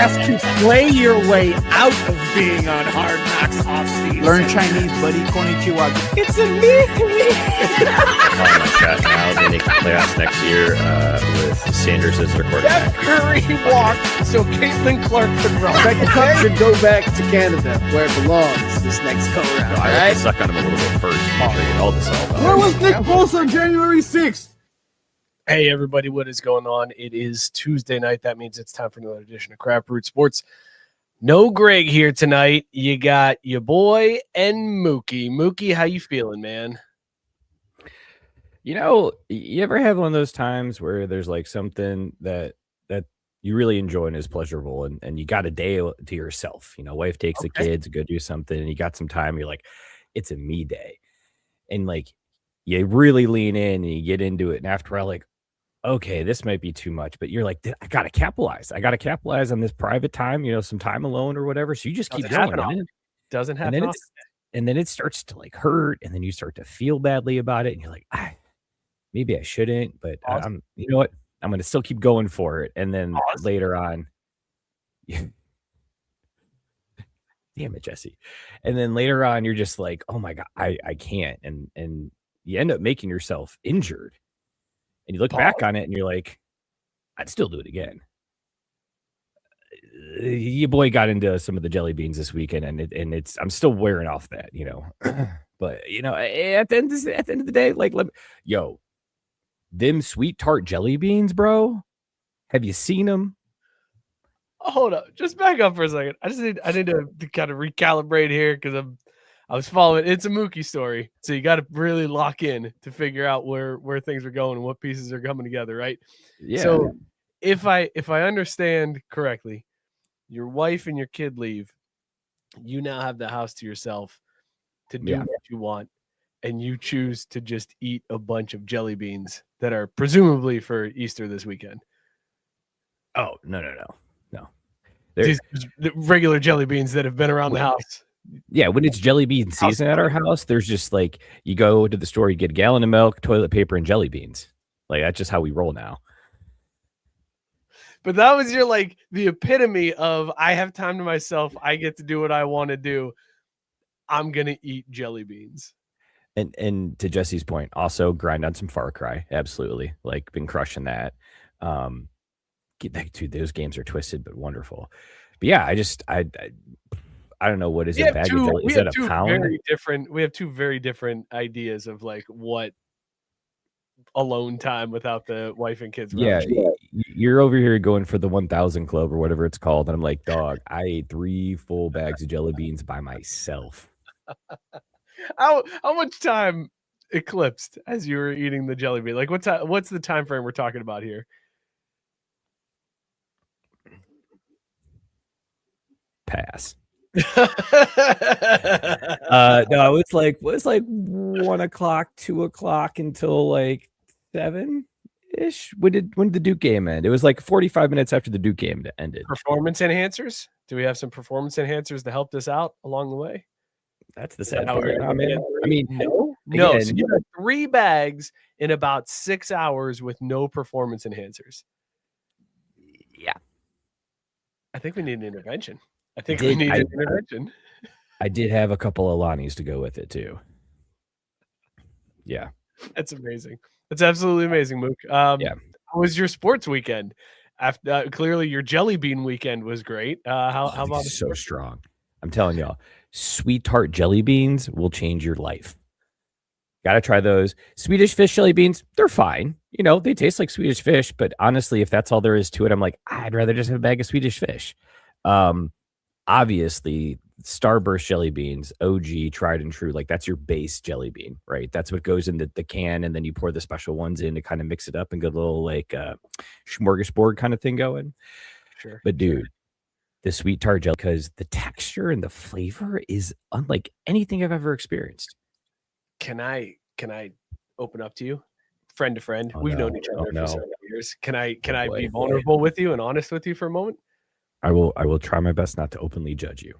have to play your way out of being on Hard Knocks off-season. Learn Chinese, buddy. Konnichiwa. It's a me. Oh my God! Now they make the playoffs next year with Sanders as their quarterback. Steph Curry walked so Caitlin Clark could run. Second Cup should go back to Canada, where it belongs this next go-round. I like to suck on him a little bit first. All this all Where was Nick Foles on January 6th? Hey, everybody, what is going on? It is Tuesday night. That means it's time for another edition of Brewed Sports. No Greg here tonight. You got your boy and Mookie. Mookie, how you feeling, man? You know, you ever have one of those times where there's like something that you really enjoy and is pleasurable, and you got a day to yourself? You know, wife takes the kids, go do something, and you got some time. You're like, it's a me day. And like, you really lean in and you get into it. And after a while, like, okay, this might be too much, but you're like, I got to capitalize. I got to capitalize on this private time, you know, some time alone or whatever. So you just keep going. Doesn't happen. And then it starts to like hurt. And then you start to feel badly about it. And you're like, maybe I shouldn't, but you know what? I'm going to still keep going for it. And then later on, damn it, Jesse. And then later on, you're just like, oh my God, I can't. And you end up making yourself injured. And you look back on it and you're like, I'd still do it again. Your boy got into some of the jelly beans this weekend, and I'm still wearing off that, you know. But you know, at the end of the day, like, them sweet tart jelly beans, bro. Have you seen them? Hold up, just back up for a second. I need to kind of recalibrate here because I was following. It's a Mookie story, so you got to really lock in to figure out where things are going and what pieces are coming together, right? Yeah. So if I understand correctly, your wife and your kid leave. You now have the house to yourself to do what you want, and you choose to just eat a bunch of jelly beans that are presumably for Easter this weekend. Oh, no. These regular jelly beans that have been around the house. Yeah, when it's jelly bean season at our house, there's just like, you go to the store, you get a gallon of milk, toilet paper, and jelly beans. Like, that's just how we roll now. But that was your, like, the epitome of, I have time to myself. I get to do what I want to do. I'm going to eat jelly beans. And to Jesse's point, also grind on some Far Cry. Absolutely. Like, been crushing that. Dude, those games are twisted, but wonderful. But yeah, I don't know what is a bag of jelly. Is that a pound? We have two very different ideas of like what alone time without the wife and kids. Yeah, you're over here going for the 1,000 club or whatever it's called, and I'm like, dog, I ate 3 full bags of jelly beans by myself. How much time eclipsed as you were eating the jelly bean? Like, what's the time frame we're talking about here? Pass. No, it's like 1 o'clock, 2 o'clock until like 7-ish. When did the Duke game end? It was like 45 minutes after the Duke game ended. Performance enhancers? Do we have some performance enhancers to help this out along the way? That's the sad part. I mean, no. Again, So you had 3 bags in about 6 hours with no performance enhancers. Yeah. I think we need an intervention. We need an intervention. I did have a couple of Lonnies to go with it too. Yeah. That's amazing. That's absolutely amazing, Mook. How was your sports weekend? After clearly your jelly bean weekend was great. How about so strong? I'm telling y'all, sweet tart jelly beans will change your life. Got to try those. Swedish fish jelly beans, they're fine. You know, they taste like Swedish fish, but honestly, if that's all there is to it, I'm like, I'd rather just have a bag of Swedish fish. Obviously, Starburst jelly beans, OG, tried and true, like that's your base jelly bean, right? That's what goes in the can, and then you pour the special ones in to kind of mix it up and get a little like smorgasbord kind of thing going. Sure. But dude, the sweet tart jelly, because the texture and the flavor is unlike anything I've ever experienced. Can I open up to you, friend to friend? We've known each other for several years. Can I be vulnerable with you and honest with you for a moment? I will try my best not to openly judge you.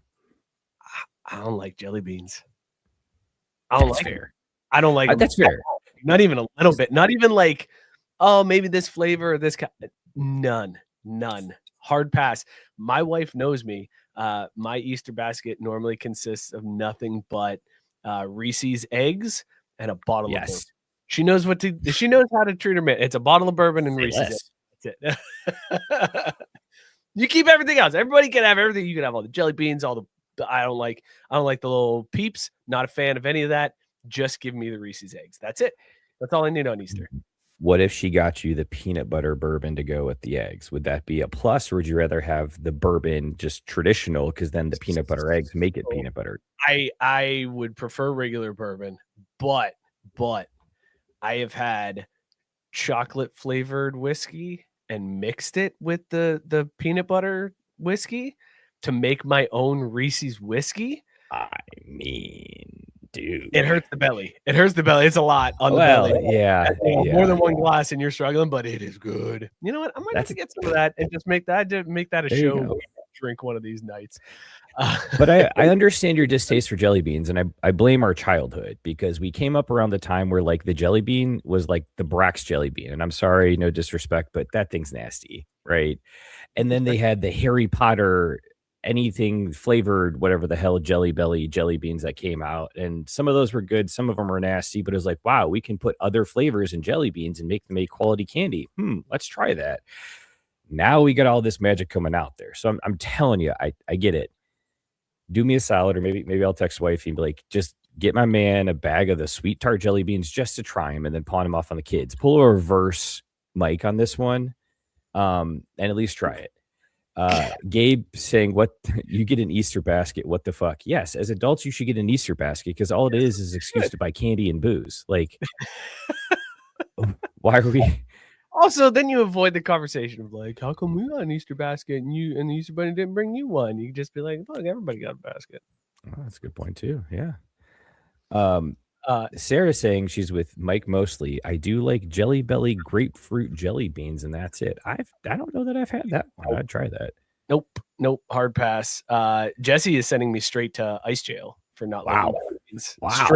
I don't like jelly beans. I don't like fair. I don't like that's fair. Not even a little bit. Not even like, oh, maybe this flavor or this kind. None. hard pass. My wife knows me. My Easter basket normally consists of nothing but Reese's eggs and a bottle of bourbon. She knows she knows how to treat her man. It's a bottle of bourbon and Reese's eggs. That's it. You keep everything else. Everybody can have everything. You can have all the jelly beans, all the I don't like the little Peeps. Not a fan of any of that. Just give me the Reese's eggs. That's it. That's all I need on Easter. What if she got you the peanut butter bourbon to go with the eggs? Would that be a plus, or would you rather have the bourbon just traditional? Because then the peanut butter eggs make it peanut butter. I would prefer regular bourbon, but I have had chocolate flavored whiskey and mixed it with the peanut butter whiskey to make my own Reese's whiskey. I mean, dude, it hurts the belly. It hurts the belly. It's a lot on the belly. Yeah, more than one glass, and you're struggling, but it is good. You know what? I might have to get some of that and just make that a show. Drink one of these nights. But I understand your distaste for jelly beans, and I blame our childhood, because we came up around the time where like the jelly bean was like the Brax jelly bean, and I'm sorry, no disrespect, but that thing's nasty, right? And then they had the Harry Potter anything flavored whatever the hell jelly belly jelly beans that came out, and some of those were good, some of them were nasty, but it was like, wow, we can put other flavors in jelly beans and make them a quality candy. Let's try that. Now we got all this magic coming out there, so I'm telling you, I get it. Do me a solid, or maybe I'll text wifey and be like, just get my man a bag of the sweet tart jelly beans just to try them, and then pawn them off on the kids. Pull a reverse Mike on this one, and at least try it. Gabe saying, what, you get an Easter basket, what the fuck? Yes, as adults you should get an Easter basket, because all it is an excuse to buy candy and booze. Like, why are we also, then you avoid the conversation of like, how come we got an Easter basket and the Easter bunny didn't bring you one? You just be like, look, everybody got a basket. Oh, that's a good point too. Yeah. Sarah saying she's with Mike mostly. I do like Jelly Belly grapefruit jelly beans, and that's it. I don't know that I've had that one. I'd try that. Nope. Hard pass. Jesse is sending me straight to ice jail for not liking jelly beans. Wow.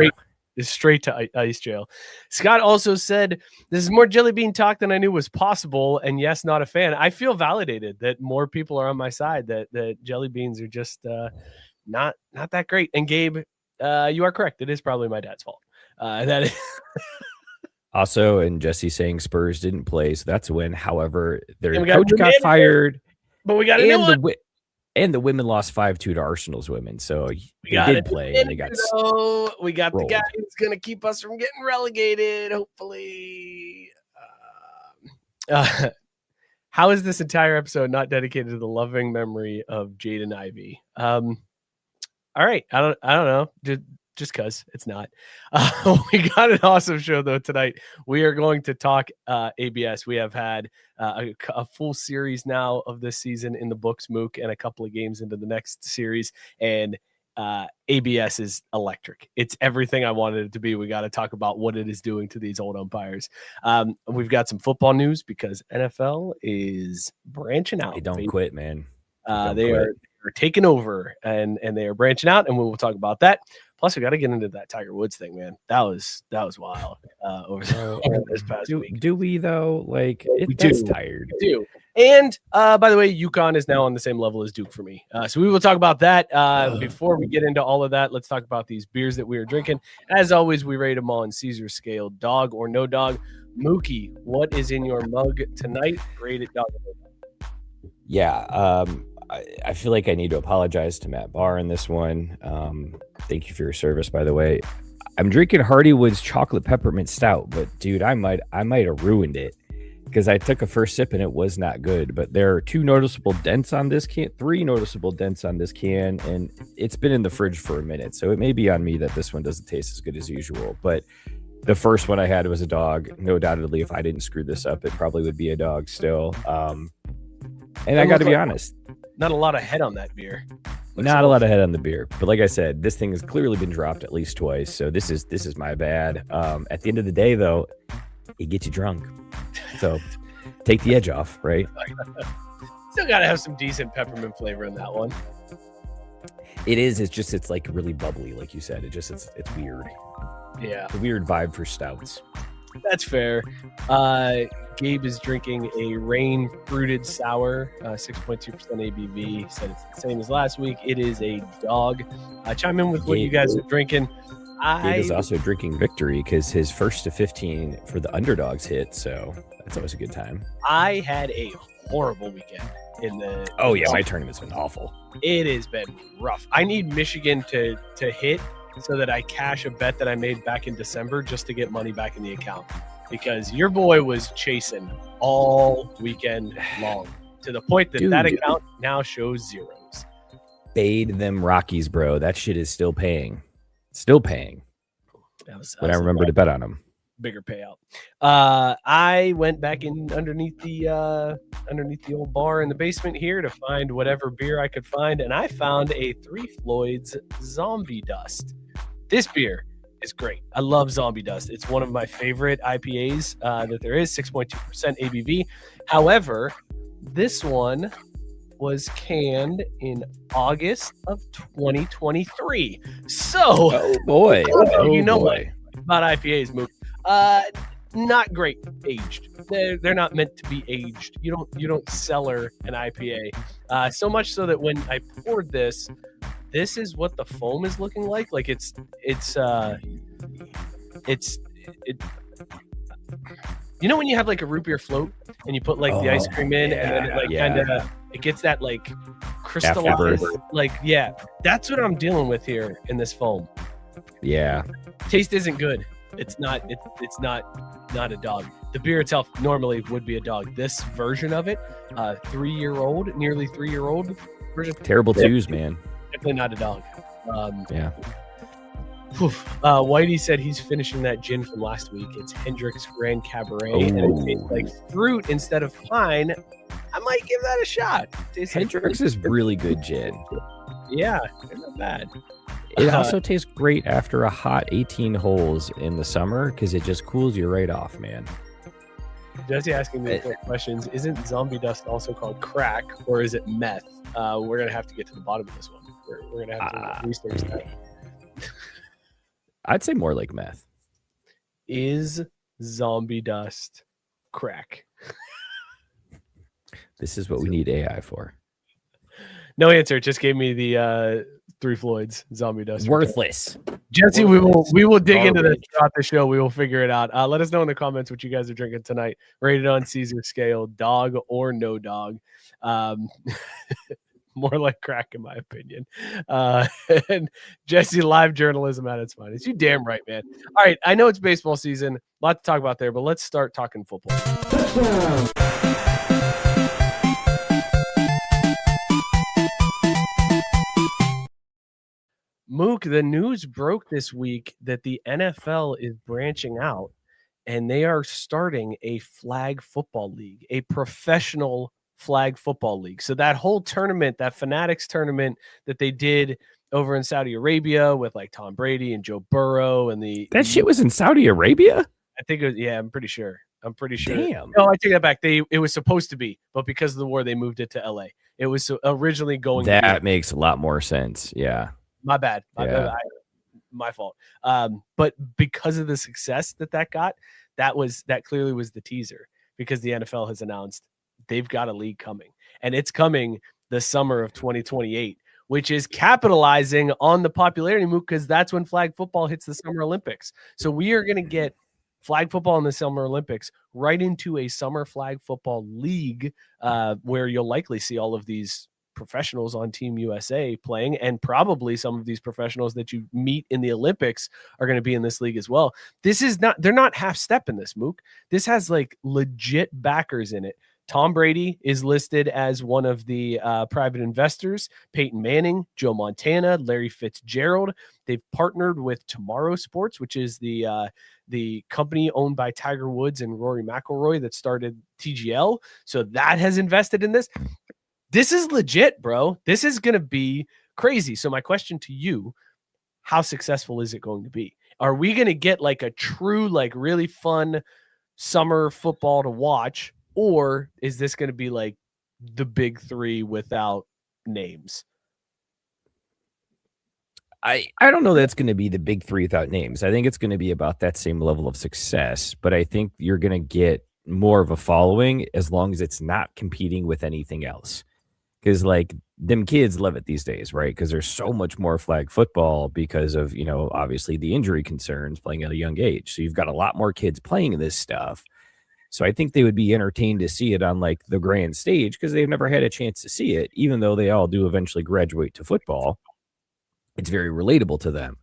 Straight to ice jail. Scott also said, this is more jelly bean talk than I knew was possible. And yes, not a fan. I feel validated that more people are on my side, that jelly beans are just not that great. And Gabe, you are correct. It is probably my dad's fault. That is also, and Jesse saying Spurs didn't play, so that's a win. However, their coach got fired, but we got a new one. And the women lost 5-2 to Arsenal's women, so they did play, and they got we got rolled. The guy who's going to keep us from getting relegated, hopefully. How is this entire episode not dedicated to the loving memory of Jaden Ivey? All right, I don't know. Just because it's not. We got an awesome show though tonight. We are going to talk ABS. We have had a full series now of this season in the books, Mook, and a couple of games into the next series. And ABS is electric. It's everything I wanted it to be. We got to talk about what it is doing to these old umpires. We've got some football news because NFL is branching out. They don't quit, man. They are taking over and they are branching out, and we will talk about that. Plus, we got to get into that Tiger Woods thing, man. That was wild over this past week. Do we though? Like, that's tired. We do. And by the way, UConn is now on the same level as Duke for me. So we will talk about that. Before we get into all of that, let's talk about these beers that we are drinking. As always, we rate them on Caesar scale, dog or no dog. Mookie, what is in your mug tonight? Rate it dog or no dog. Yeah. I feel like I need to apologize to Matt Barr in this one. Thank you for your service, by the way. I'm drinking Hardywood's chocolate peppermint stout, but dude, I might have ruined it because I took a first sip and it was not good. But there are 2 noticeable dents on this can, 3 noticeable dents on this can, and it's been in the fridge for a minute, so it may be on me that this one doesn't taste as good as usual. But the first one I had was a dog. No doubtedly, if I didn't screw this up, it probably would be a dog still. And I got to be honest. Not a lot of head on that beer. Not a lot of head on the beer, but like I said, this thing has clearly been dropped at least twice, so this is my bad. At the end of the day, though, it gets you drunk, so take the edge off, right? Still got to have some decent peppermint flavor in that one. It is. It's like really bubbly, like you said. It's weird. Yeah, it's a weird vibe for stouts. That's fair. Gabe is drinking a rain fruited sour, 6.2% ABV. Said it's the same as last week. It is a dog. Chime in with what you guys are drinking. Gabe is also drinking victory because his first to 15 for the underdogs hit. So that's always a good time. I had a horrible weekend in the. Oh yeah, my tournament's been awful. It has been rough. I need Michigan to hit so that I cash a bet that I made back in December just to get money back in the account, because your boy was chasing all weekend long to the point that that account now shows zeros. Fade them Rockies, bro. That shit is still paying. Still paying. But I remember to bet on them. Bigger payout. I went back in underneath the old bar in the basement here to find whatever beer I could find, and I found a Three Floyds Zombie Dust. This beer is great. I love Zombie Dust. It's one of my favorite IPAs that there is, 6.2% ABV. However, this one was canned in August of 2023. So, oh boy, you know what about IPAs, Mookie? Not great aged. They're not meant to be aged. You don't cellar an IPA. So much so that when I poured this is what the foam is looking like. Like it's you know when you have like a root beer float and you put like the ice cream in and then it like kind of it gets that like crystallized, like that's what I'm dealing with here in this foam. Yeah, taste isn't good. It's not a dog. The beer itself normally would be a dog. This version of it, nearly 3-year-old version. Terrible twos, man. Definitely not a dog. Whitey said he's finishing that gin from last week. It's Hendrick's Grand Cabaret, and it tastes like fruit instead of pine. I might give that a shot. Hendrick's is really good gin. Yeah, they're not bad. It also tastes great after a hot 18 holes in the summer because it just cools you right off, man. Jesse asking me questions. Isn't Zombie Dust also called crack, or is it meth? We're going to have to get to the bottom of this one. We're going to have to research that. I'd say more like meth. Is Zombie Dust crack? This is what we need AI for. No answer. Just gave me the Three Floyds Zombie Dust. Worthless. Jesse, we will dig into this throughout the show. We will figure it out. Let us know in the comments what you guys are drinking tonight. Rated on Caesar scale, dog or no dog. More like crack, in my opinion. And Jesse, live journalism at its finest. You damn right, man. All right, I know it's baseball season. A lot to talk about there, but let's start talking football. Mook, the news broke this week that the NFL is branching out and they are starting a flag football league, a professional flag football league. So that whole tournament, that Fanatics tournament that they did over in Saudi Arabia with like Tom Brady and Joe Burrow and that shit was in Saudi Arabia? I think it was, I'm pretty sure. Damn. No, I take that back. It was supposed to be, but because of the war, they moved it to LA. It was originally going that makes a lot more sense. Yeah. My bad. My fault. But because of the success that got, that clearly was the teaser, because the NFL has announced they've got a league coming, and it's coming the summer of 2028, which is capitalizing on the popularity move, because that's when flag football hits the Summer Olympics. So we are going to get flag football in the Summer Olympics right into a summer flag football league, where you'll likely see all of these professionals on Team USA playing, and probably some of these professionals that you meet in the Olympics are going to be in this league as well. They're not half step in this, Mook. This has like legit backers in it. Tom Brady is listed as one of the private investors. Peyton Manning, Joe Montana, Larry Fitzgerald. They've partnered with Tomorrow Sports, which is the company owned by Tiger Woods and Rory McIlroy that started TGL. So that has invested in this. This is legit, bro. This is going to be crazy. So my question to you, how successful is it going to be? Are we going to get like a true, like really fun summer football to watch? Or is this going to be like the big three without names? I don't know that's going to be the big three without names. I think it's going to be about that same level of success, but I think you're going to get more of a following as long as it's not competing with anything else. Because like them kids love it these days, right? Because there's so much more flag football because of, obviously the injury concerns playing at a young age. So you've got a lot more kids playing this stuff. So I think they would be entertained to see it on like the grand stage because they've never had a chance to see it, even though they all do eventually graduate to football. It's very relatable to them.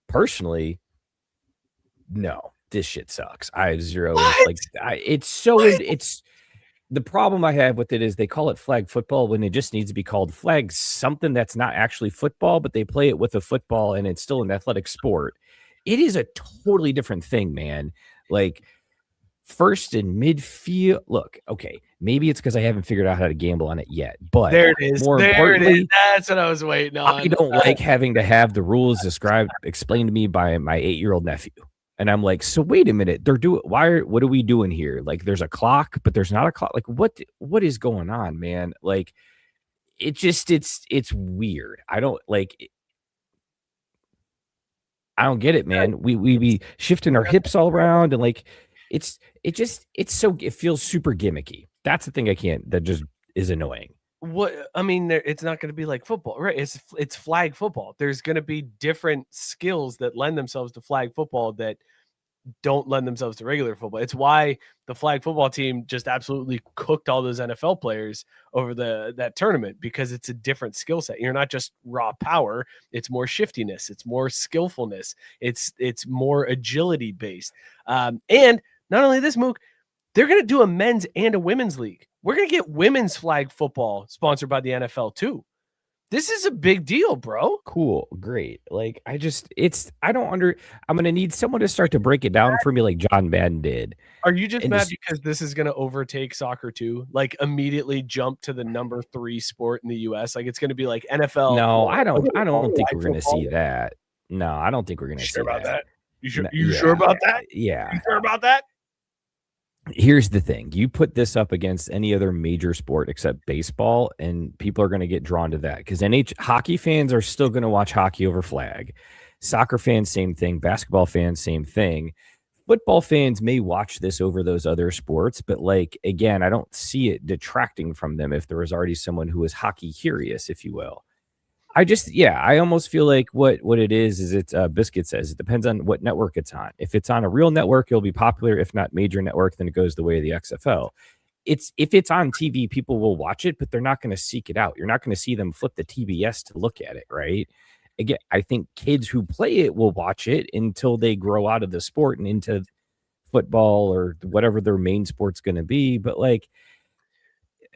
Personally, no, this shit sucks. I have zero. It's the problem I have with it is they call it flag football when it just needs to be called flag something that's not actually football, but they play it with a football and it's still an athletic sport. It is a totally different thing, man. Like first and midfield. Look, okay, maybe it's because I haven't figured out how to gamble on it yet, but there it is. More there importantly, it is. That's what I was waiting on. I don't like having to have the rules explained to me by my 8-year-old nephew. And I'm like, so wait a minute, what are we doing here? Like there's a clock, but there's not a clock. Like what is going on, man? Like it's weird. I don't get it, man. We be shifting our hips all around and like it feels super gimmicky. That's the thing that just is annoying. It's not going to be like football, right? It's flag football. There's going to be different skills that lend themselves to flag football that don't lend themselves to regular football. It's why the flag football team just absolutely cooked all those NFL players over that tournament, because it's a different skill set. You're not just raw power. It's more shiftiness. It's more skillfulness. It's more agility based. And not only this, Mook, they're going to do a men's and a women's league. We're going to get women's flag football sponsored by the NFL too. This is a big deal, bro. Cool. Great. Like I'm going to need someone to start to break it down for me like John Madden did. Are you just mad because this is going to overtake soccer too? Like immediately jump to the number 3 sport in the US? Like it's going to be like NFL. No, I don't think we're going to see that. No, I don't think we're going to see about that. You sure? Yeah, sure about that? Yeah. You sure about that? Here's the thing. You put this up against any other major sport except baseball, and people are going to get drawn to that because hockey fans are still going to watch hockey over flag. Soccer fans, same thing. Basketball fans, same thing. Football fans may watch this over those other sports, but like, again, I don't see it detracting from them if there was already someone who was hockey curious, if you will. I almost feel like what it is it's Biscuit says it depends on what network it's on. If it's on a real network, it'll be popular. If not major network, then it goes the way of the XFL. If it's on TV, people will watch it, but they're not going to seek it out. You're not going to see them flip the TBS to look at it, right? Again, I think kids who play it will watch it until they grow out of the sport and into football or whatever their main sport's going to be. But like,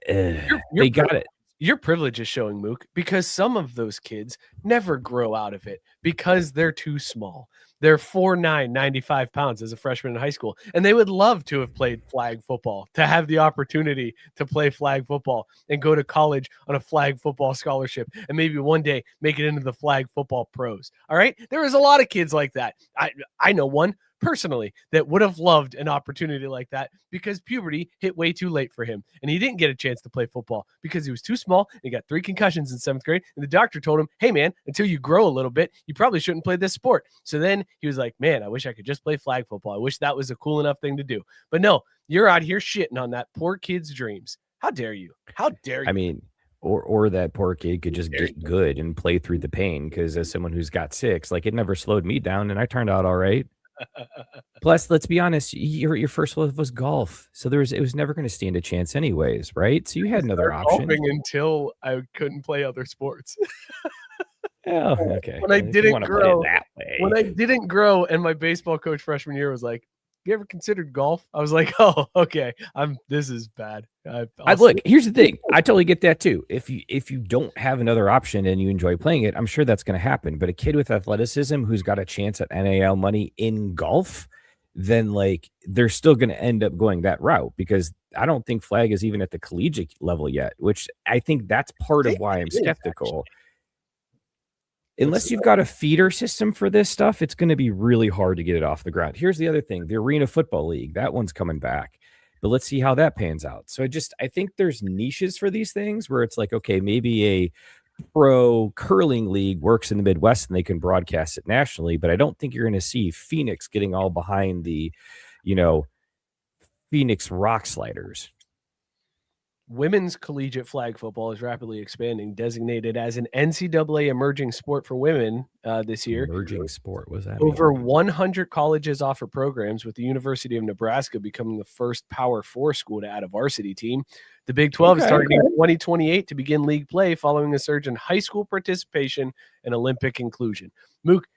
they got it. Your privilege is showing, Mook, because some of those kids never grow out of it because they're too small. They're 4'9", 95 pounds as a freshman in high school, and they would love to have played flag football, to have the opportunity to play flag football and go to college on a flag football scholarship and maybe one day make it into the flag football pros. All right? There is a lot of kids like that. I know one personally that would have loved an opportunity like that because puberty hit way too late for him and he didn't get a chance to play football because he was too small and he got 3 concussions in 7th grade, and the doctor told him, hey man, until you grow a little bit you probably shouldn't play this sport. So then he was like, man, I wish I could just play flag football. I wish that was a cool enough thing to do. But no, you're out here shitting on that poor kid's dreams. How dare you? How dare you? I mean, or that poor kid could just get good and play through the pain, because as someone who's got 6, like it never slowed me down and I turned out all right. Plus, let's be honest, your first love was golf, so it was never going to stand a chance anyways, right? So you had another option until I couldn't play other sports. Oh, okay. When I didn't grow, and my baseball coach freshman year was like, "You ever considered golf?" I was like, "Oh, okay. This is bad." Look, here's the thing. I totally get that too. If you don't have another option and you enjoy playing it, I'm sure that's going to happen. But a kid with athleticism who's got a chance at NAL money in golf, then like they're still going to end up going that route, because I don't think flag is even at the collegiate level yet, which I think that's part of why I'm skeptical. Unless you've got a feeder system for this stuff, it's going to be really hard to get it off the ground. Here's the other thing. The Arena Football League, that one's coming back. But let's see how that pans out. So I think there's niches for these things where it's like, okay, maybe a pro curling league works in the Midwest and they can broadcast it nationally. But I don't think you're going to see Phoenix getting all behind the, Phoenix Rock Sliders. Women's collegiate flag football is rapidly expanding, designated as an NCAA emerging sport for women this year. Emerging sport, what does that Over mean? 100 colleges offer programs, with the University of Nebraska becoming the first Power 4 school to add a varsity team. The Big 12 is targeting 2028 to begin league play following a surge in high school participation and Olympic inclusion. Mook,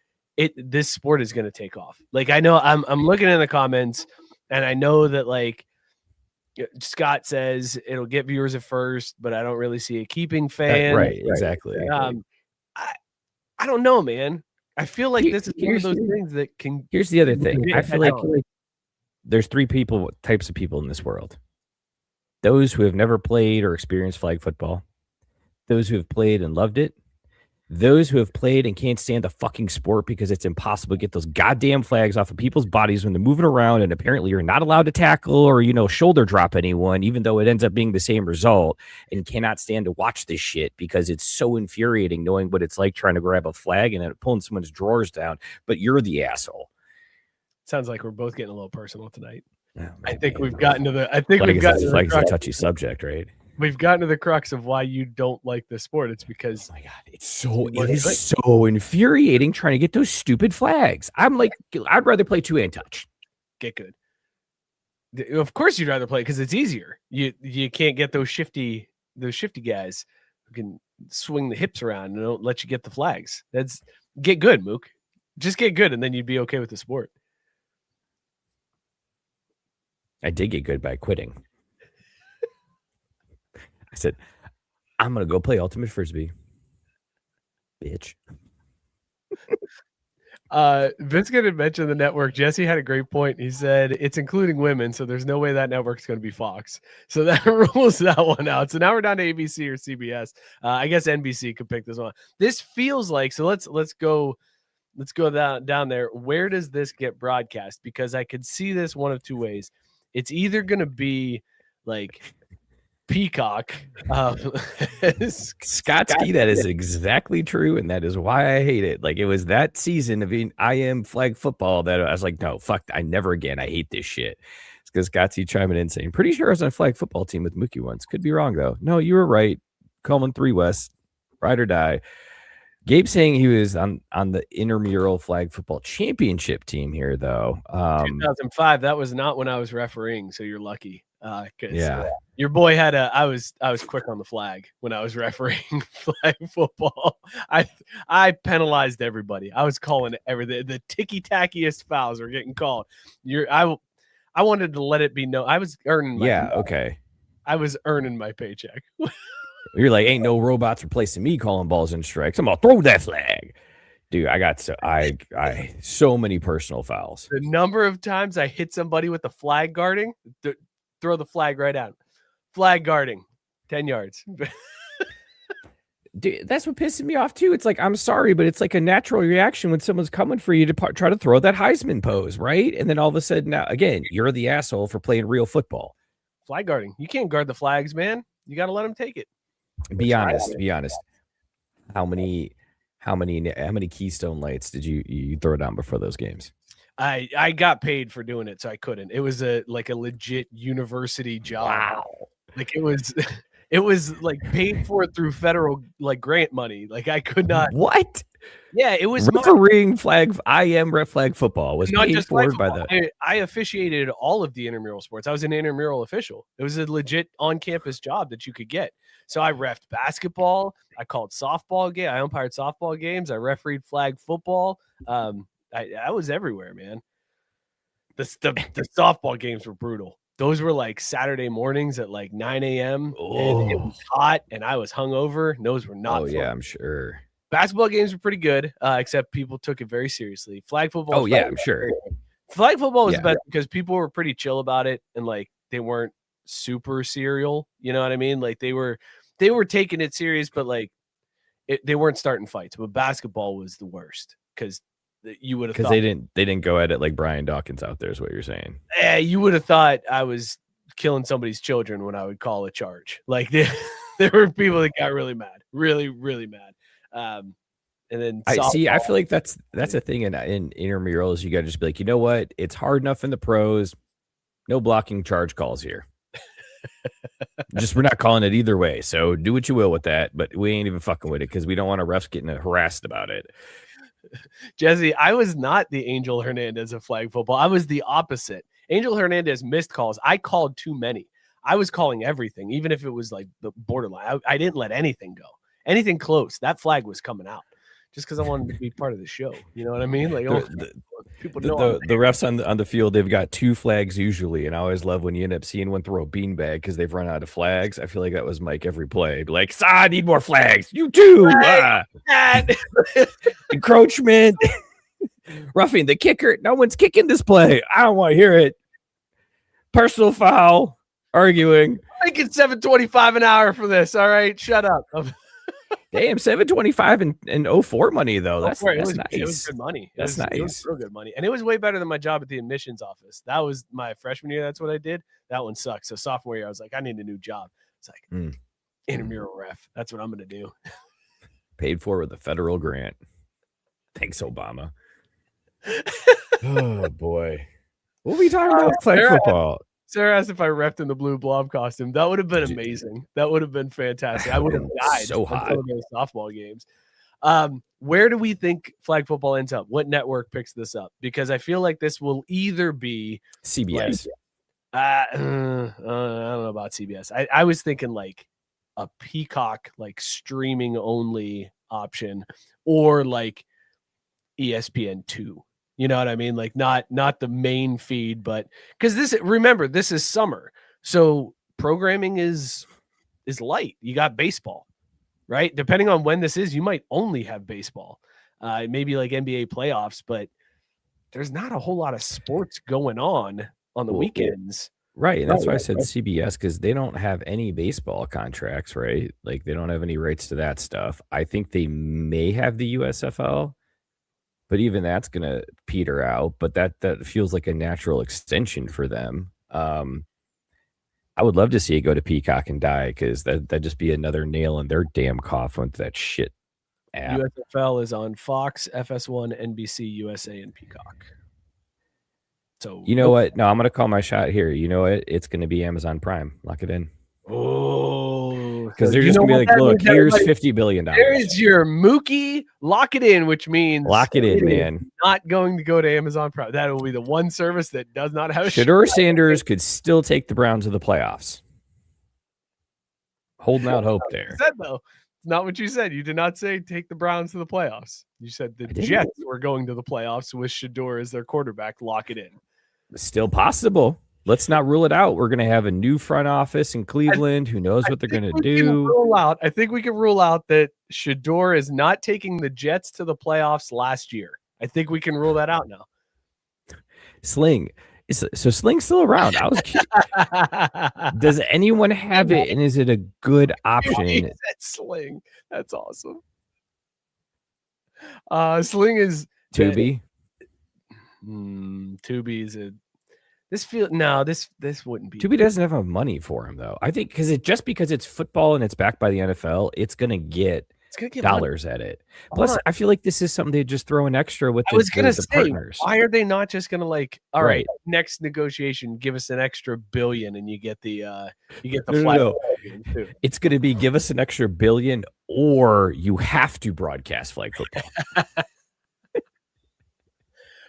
this sport is going to take off. Like, I know I'm looking in the comments, and I know that, like, Scott says it'll get viewers at first, but I don't really see it keeping fans. Right, exactly. I don't know, man. I feel like this is one of those things that can. Here's the other thing. I feel like there's three types of people in this world. Those who have never played or experienced flag football, those who have played and loved it, those who have played and can't stand the fucking sport because it's impossible to get those goddamn flags off of people's bodies when they're moving around, and apparently you're not allowed to tackle or, shoulder drop anyone, even though it ends up being the same result, and cannot stand to watch this shit because it's so infuriating knowing what it's like trying to grab a flag and then pulling someone's drawers down, but you're the asshole. Sounds like we're both getting a little personal tonight. Oh, I think we've gotten to the. I think we've gotten to the flag is a touchy subject, right? We've gotten to the crux of why you don't like the sport. It's because, oh my god, it is so infuriating trying to get those stupid flags. I'm like, I'd rather play 2-hand touch. Get good. Of course, you'd rather play because it's easier. You can't get those shifty guys who can swing the hips around and don't let you get the flags. That's get good, Mook. Just get good, and then you'd be okay with the sport. I did get good by quitting. I said, I'm going to go play Ultimate Frisbee. Bitch. Vince going to mention the network. Jesse had a great point. He said it's including women, so there's no way that network's going to be Fox. So that rules that one out. So now we're down to ABC or CBS. I guess NBC could pick this one. This feels like, so let's go down there. Where does this get broadcast? Because I could see this one of two ways. It's either going to be like Peacock. ScottSki, that is exactly true, and that is why I hate it. Like, it was that season of I am flag football that I was like, no, fuck, I never again. I hate this shit. It's because ScottSki chiming in saying, pretty sure I was on a flag football team with Mookie once. Could be wrong, though. No, you were right. Coleman 3 West, ride or die. Gabe saying he was on the intramural flag football championship team here, though. 2005. That was not when I was refereeing, so you're lucky. Your boy had I was quick on the flag when I was refereeing flag football. I penalized everybody. I was calling everything. The ticky-tackiest fouls were getting called. I wanted to let it be known. I was earning I was earning my paycheck. You're like, ain't no robots replacing me calling balls and strikes. I'm gonna throw that flag. Dude, I got so many personal fouls. The number of times I hit somebody with the flag guarding, throw the flag right out. Flag guarding, 10 yards. Dude, that's what pisses me off too. It's like, I'm sorry, but it's like a natural reaction when someone's coming for you to try to throw that Heisman pose, right? And then all of a sudden, now again, you're the asshole for playing real football. Flag guarding. You can't guard the flags, man. You got to let them take it. Be honest. How many Keystone Lights did you throw down before those games? I got paid for doing it, so I couldn't. It was a legit university job. Wow. Like it was like paid for through federal grant money. Like I could not. What? Yeah, it was refereeing flag. I am red flag football was not paid just for by the. I officiated all of the intramural sports. I was an intramural official. It was a legit on-campus job that you could get. So I reffed basketball. I called softball game. I umpired softball games. I refereed flag football. I was everywhere, man. The softball games were brutal. Those were like Saturday mornings at like 9 a.m. And it was hot, and I was hungover. And those were not fun. Yeah, I'm sure. Basketball games were pretty good, except people took it very seriously. Flag football. I'm sure. Flag football was the best because people were pretty chill about it, and like they weren't super serial. You know what I mean? Like they were taking it serious, but like they weren't starting fights. But basketball was the worst because you would have thought they didn't go at it like Brian Dawkins out there is what you're saying. You would have thought I was killing somebody's children when I would call a charge. Like there were people that got really mad, really, really mad. And then I feel like that's a thing in intramurals. You got to just be like, you know what? It's hard enough in the pros. No blocking charge calls here. Just we're not calling it either way. So do what you will with that, but we ain't even fucking with it because we don't want our refs getting harassed about it. Jesse, I was not the Angel Hernandez of flag football. I was the opposite. Angel Hernandez missed calls. I called too many. I was calling everything, even if it was like the borderline. I didn't let anything go. Anything close. That flag was coming out just because I wanted to be part of the show. You know what I mean? Like people know the refs on the field, they've got 2 flags usually, and I always love when you end up seeing one throw a beanbag because they've run out of flags. I feel like that was Mike every play. Be like, I need more flags. You too. Encroachment. Roughing the kicker. No one's kicking this play. I don't want to hear it. Personal foul. Arguing. Making $7.25 an hour for this. All right, shut up. Damn, $7.25 and 04 money though. That's nice. It was good money. That's nice. It was real good money, and it was way better than my job at the admissions office. That was my freshman year. That's what I did. That one sucked. So sophomore year, I was like, I need a new job. It's like intramural ref. That's what I'm gonna do. Paid for with a federal grant. Thanks, Obama. Oh boy, what are we talking about? Flag football. Sarah asked if I repped in the blue blob costume. That would have been amazing. That would have been fantastic. I would have died so hot. Those softball games. Where do we think flag football ends up? What network picks this up? Because I feel like this will either be CBS. I don't know about CBS. I was thinking like a Peacock, like streaming only option, or like ESPN2. You know what I mean? Like not the main feed, but because remember, this is summer. So programming is light. You got baseball, right? Depending on when this is, you might only have baseball. Maybe like NBA playoffs, but there's not a whole lot of sports going on the weekends. Right. And that's why I said CBS, because they don't have any baseball contracts, right? Like they don't have any rights to that stuff. I think they may have the USFL. But even that's going to peter out. But that feels like a natural extension for them. I would love to see it go to Peacock and die because that'd just be another nail in their damn coffin with that shit app. USFL is on Fox, FS1, NBC, USA, and Peacock. So you know what? No, I'm going to call my shot here. You know what? It's going to be Amazon Prime. Lock it in. Oh, because they're just gonna be like, look, here's $50 billion. There is your Mookie. Lock it in, which means lock it in, man. Not going to go to Amazon Prime. That will be the one service that does not have. Shedeur Sanders could still take the Browns to the playoffs. Holding out hope there. Said though, it's not what you said. You did not say take the Browns to the playoffs. You said the Jets were going to the playoffs with Shedeur as their quarterback. Lock it in. Still possible. Let's not rule it out. We're going to have a new front office in Cleveland. Who knows what they're going to do? I think we can rule out that Shedeur is not taking the Jets to the playoffs last year. I think we can rule that out now. Sling. So Sling's still around. I was curious. Does anyone have it, and is it a good option? Sling. That's awesome. Sling is Tubi. Tubi is a. This wouldn't be. Tubi doesn't have enough money for him though. I think because it's football and it's backed by the NFL, it's gonna get dollars money at it. Plus, I feel like this is something they just throw in extra with. The partners. Why are they not just gonna like? All right, next negotiation, give us an extra $1 billion, and you get the flag. No. It's gonna be give us an extra $1 billion, or you have to broadcast flag football.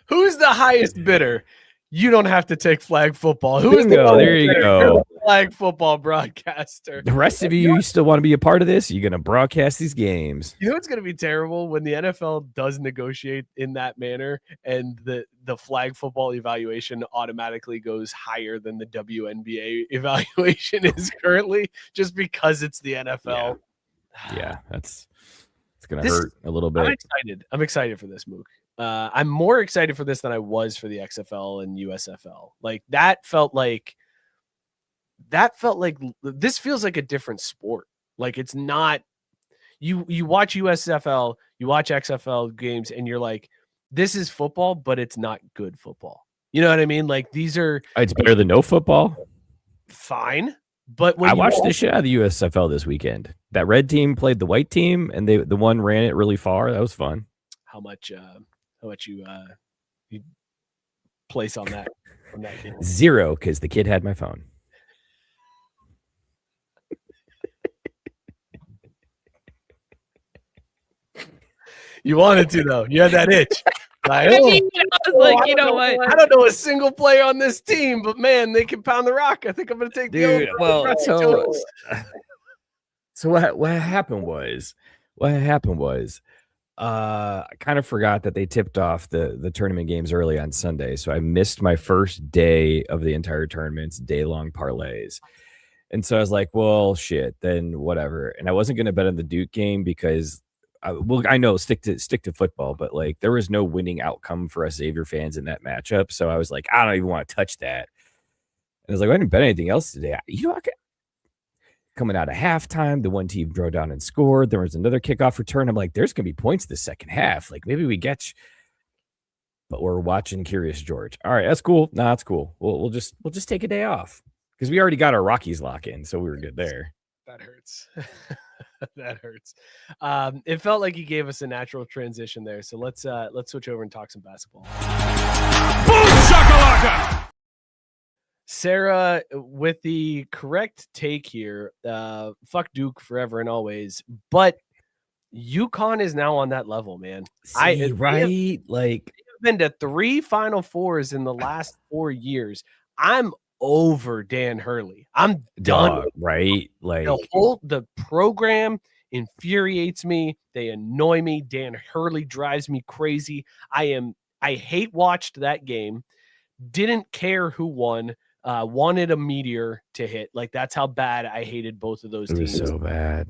Who's the highest bidder? You don't have to take flag football. Who is there you go. Flag football broadcaster. The rest of you still want to be a part of this? You're going to broadcast these games. You know what's going to be terrible? When the NFL does negotiate in that manner and the flag football evaluation automatically goes higher than the WNBA evaluation is currently, just because it's the NFL. Yeah, it's going to hurt a little bit. I'm excited for this, Mook. I'm more excited for this than I was for the XFL and USFL. Like that felt like this feels like a different sport. Like it's not you watch USFL, you watch XFL games, and you're like, this is football, but it's not good football. You know what I mean? Like it's better than no football. Fine. But when I watched the shit out of the USFL this weekend. That red team played the white team, and the one ran it really far. That was fun. How much you place on that? from that game. 0, because the kid had my phone. You wanted to though. You had that itch. Like, I mean, I was like, you know what? I don't know a single player on this team, but man, they can pound the rock. I think I'm going to take the Dude, over. well, so what happened was, I kind of forgot that they tipped off the tournament games early on Sunday, so I missed my first day of the entire tournament's day-long parlays. And so I was like, well, shit, then whatever. And I wasn't going to bet on the Duke game because I know stick to football, but like there was no winning outcome for us Xavier fans in that matchup. So I was like, I don't even want to touch that. And I was like, I didn't bet anything else today. Coming out of halftime, the one team drove down and scored. There was another kickoff return. I'm like, there's going to be points this second half. Like maybe we get you. But we're watching Curious George. All right, that's cool. No, that's cool. We'll just take a day off because we already got our Rockies lock in, so we were good there. That hurts. That hurts. It felt like he gave us a natural transition there. So let's switch over and talk some basketball. Boom shakalaka! Sarah, with the correct take here, fuck Duke forever and always, but UConn is now on that level, man. Right? They've been to 3 Final Fours in the last 4 years. I'm over Dan Hurley. I'm done. Right? Like the program infuriates me. They annoy me. Dan Hurley drives me crazy. I hate watched that game. Didn't care who won. Wanted a meteor to hit. Like that's how bad I hated both of those teams. It was so bad.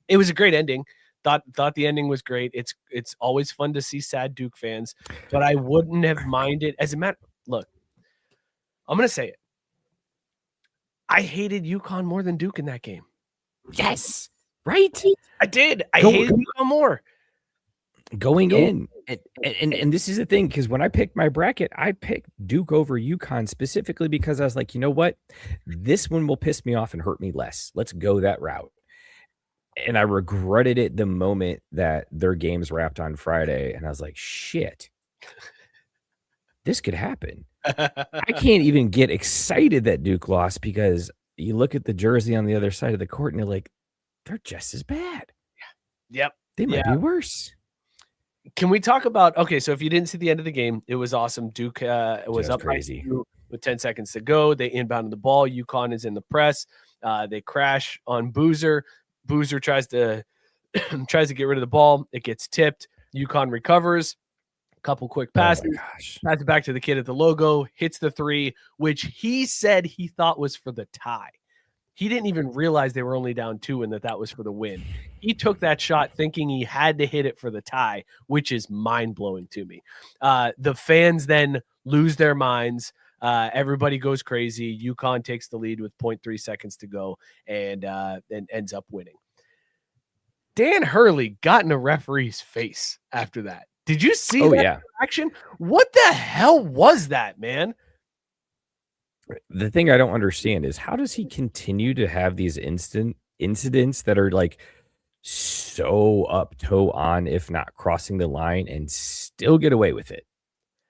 It was a great ending. Thought the ending was great. It's always fun to see sad Duke fans, but I wouldn't have minded. As a matter, look, I'm gonna say it. I hated UConn more than Duke in that game. Yes, right. I did. I hated UConn more going in. And this is the thing, because when I picked my bracket, I picked Duke over UConn specifically because I was like, you know what? This one will piss me off and hurt me less. Let's go that route. And I regretted it the moment that their games wrapped on Friday. And I was like, shit, this could happen. I can't even get excited that Duke lost because you look at the jersey on the other side of the court and you're like, they're just as bad. Yep. They might be worse. Can we talk about, okay, so if you didn't see the end of the game, it was awesome. Duke was up crazy with 10 seconds to go. They inbounded the ball. UConn is in the press. They crash on Boozer. Boozer tries to get rid of the ball. It gets tipped. UConn recovers. Couple quick passes. Pass it back to the kid at the logo. Hits the 3, which he said he thought was for the tie. He didn't even realize they were only down 2 and that was for the win. He took that shot thinking he had to hit it for the tie, which is mind-blowing to me. The fans then lose their minds. Everybody goes crazy. UConn takes the lead with 0.3 seconds to go and ends up winning. Dan Hurley got in a referee's face after that. Did you see that action? What the hell was that, man? The thing I don't understand is how does he continue to have these incidents that are like so up toe on, if not crossing the line, and still get away with it?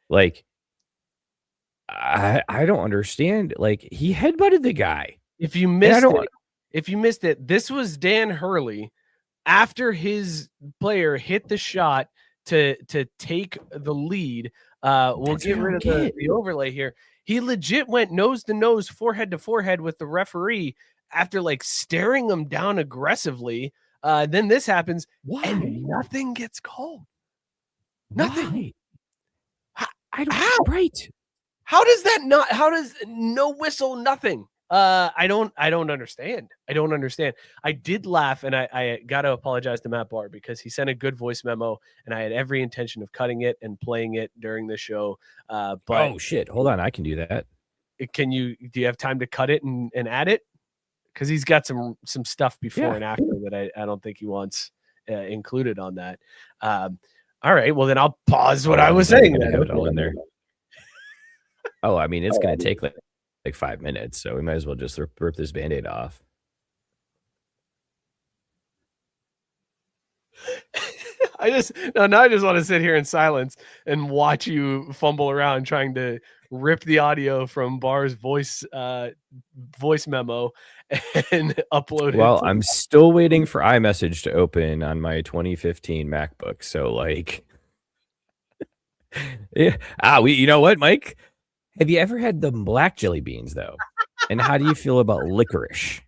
Like, I don't understand. Like, he headbutted the guy. If you missed it, this was Dan Hurley after his player hit the shot to take the lead. We'll get rid of the overlay here. He legit went nose to nose, forehead to forehead with the referee after like staring him down aggressively. Then this happens. Why? And nothing gets called. Nothing. Right. How does that not? How does no whistle? Nothing. I don't understand. I don't understand. I did laugh, and I got to apologize to Matt Barr because he sent a good voice memo, and I had every intention of cutting it and playing it during the show. But oh shit, hold on, I can do that. Do you have time to cut it and add it? Because he's got some stuff before and after that I don't think he wants included on that. All right, well then I'll pause what I was saying. Have it all in there. Oh, I mean, it's going to take like 5 minutes, so we might as well just rip this Band-Aid off. I just want to sit here in silence and watch you fumble around trying to rip the audio from Bar's voice memo and upload it. Well, I'm still waiting for iMessage to open on my 2015 MacBook. So like, yeah. You know what, Mike? Have you ever had the black jelly beans though? And how do you feel about licorice?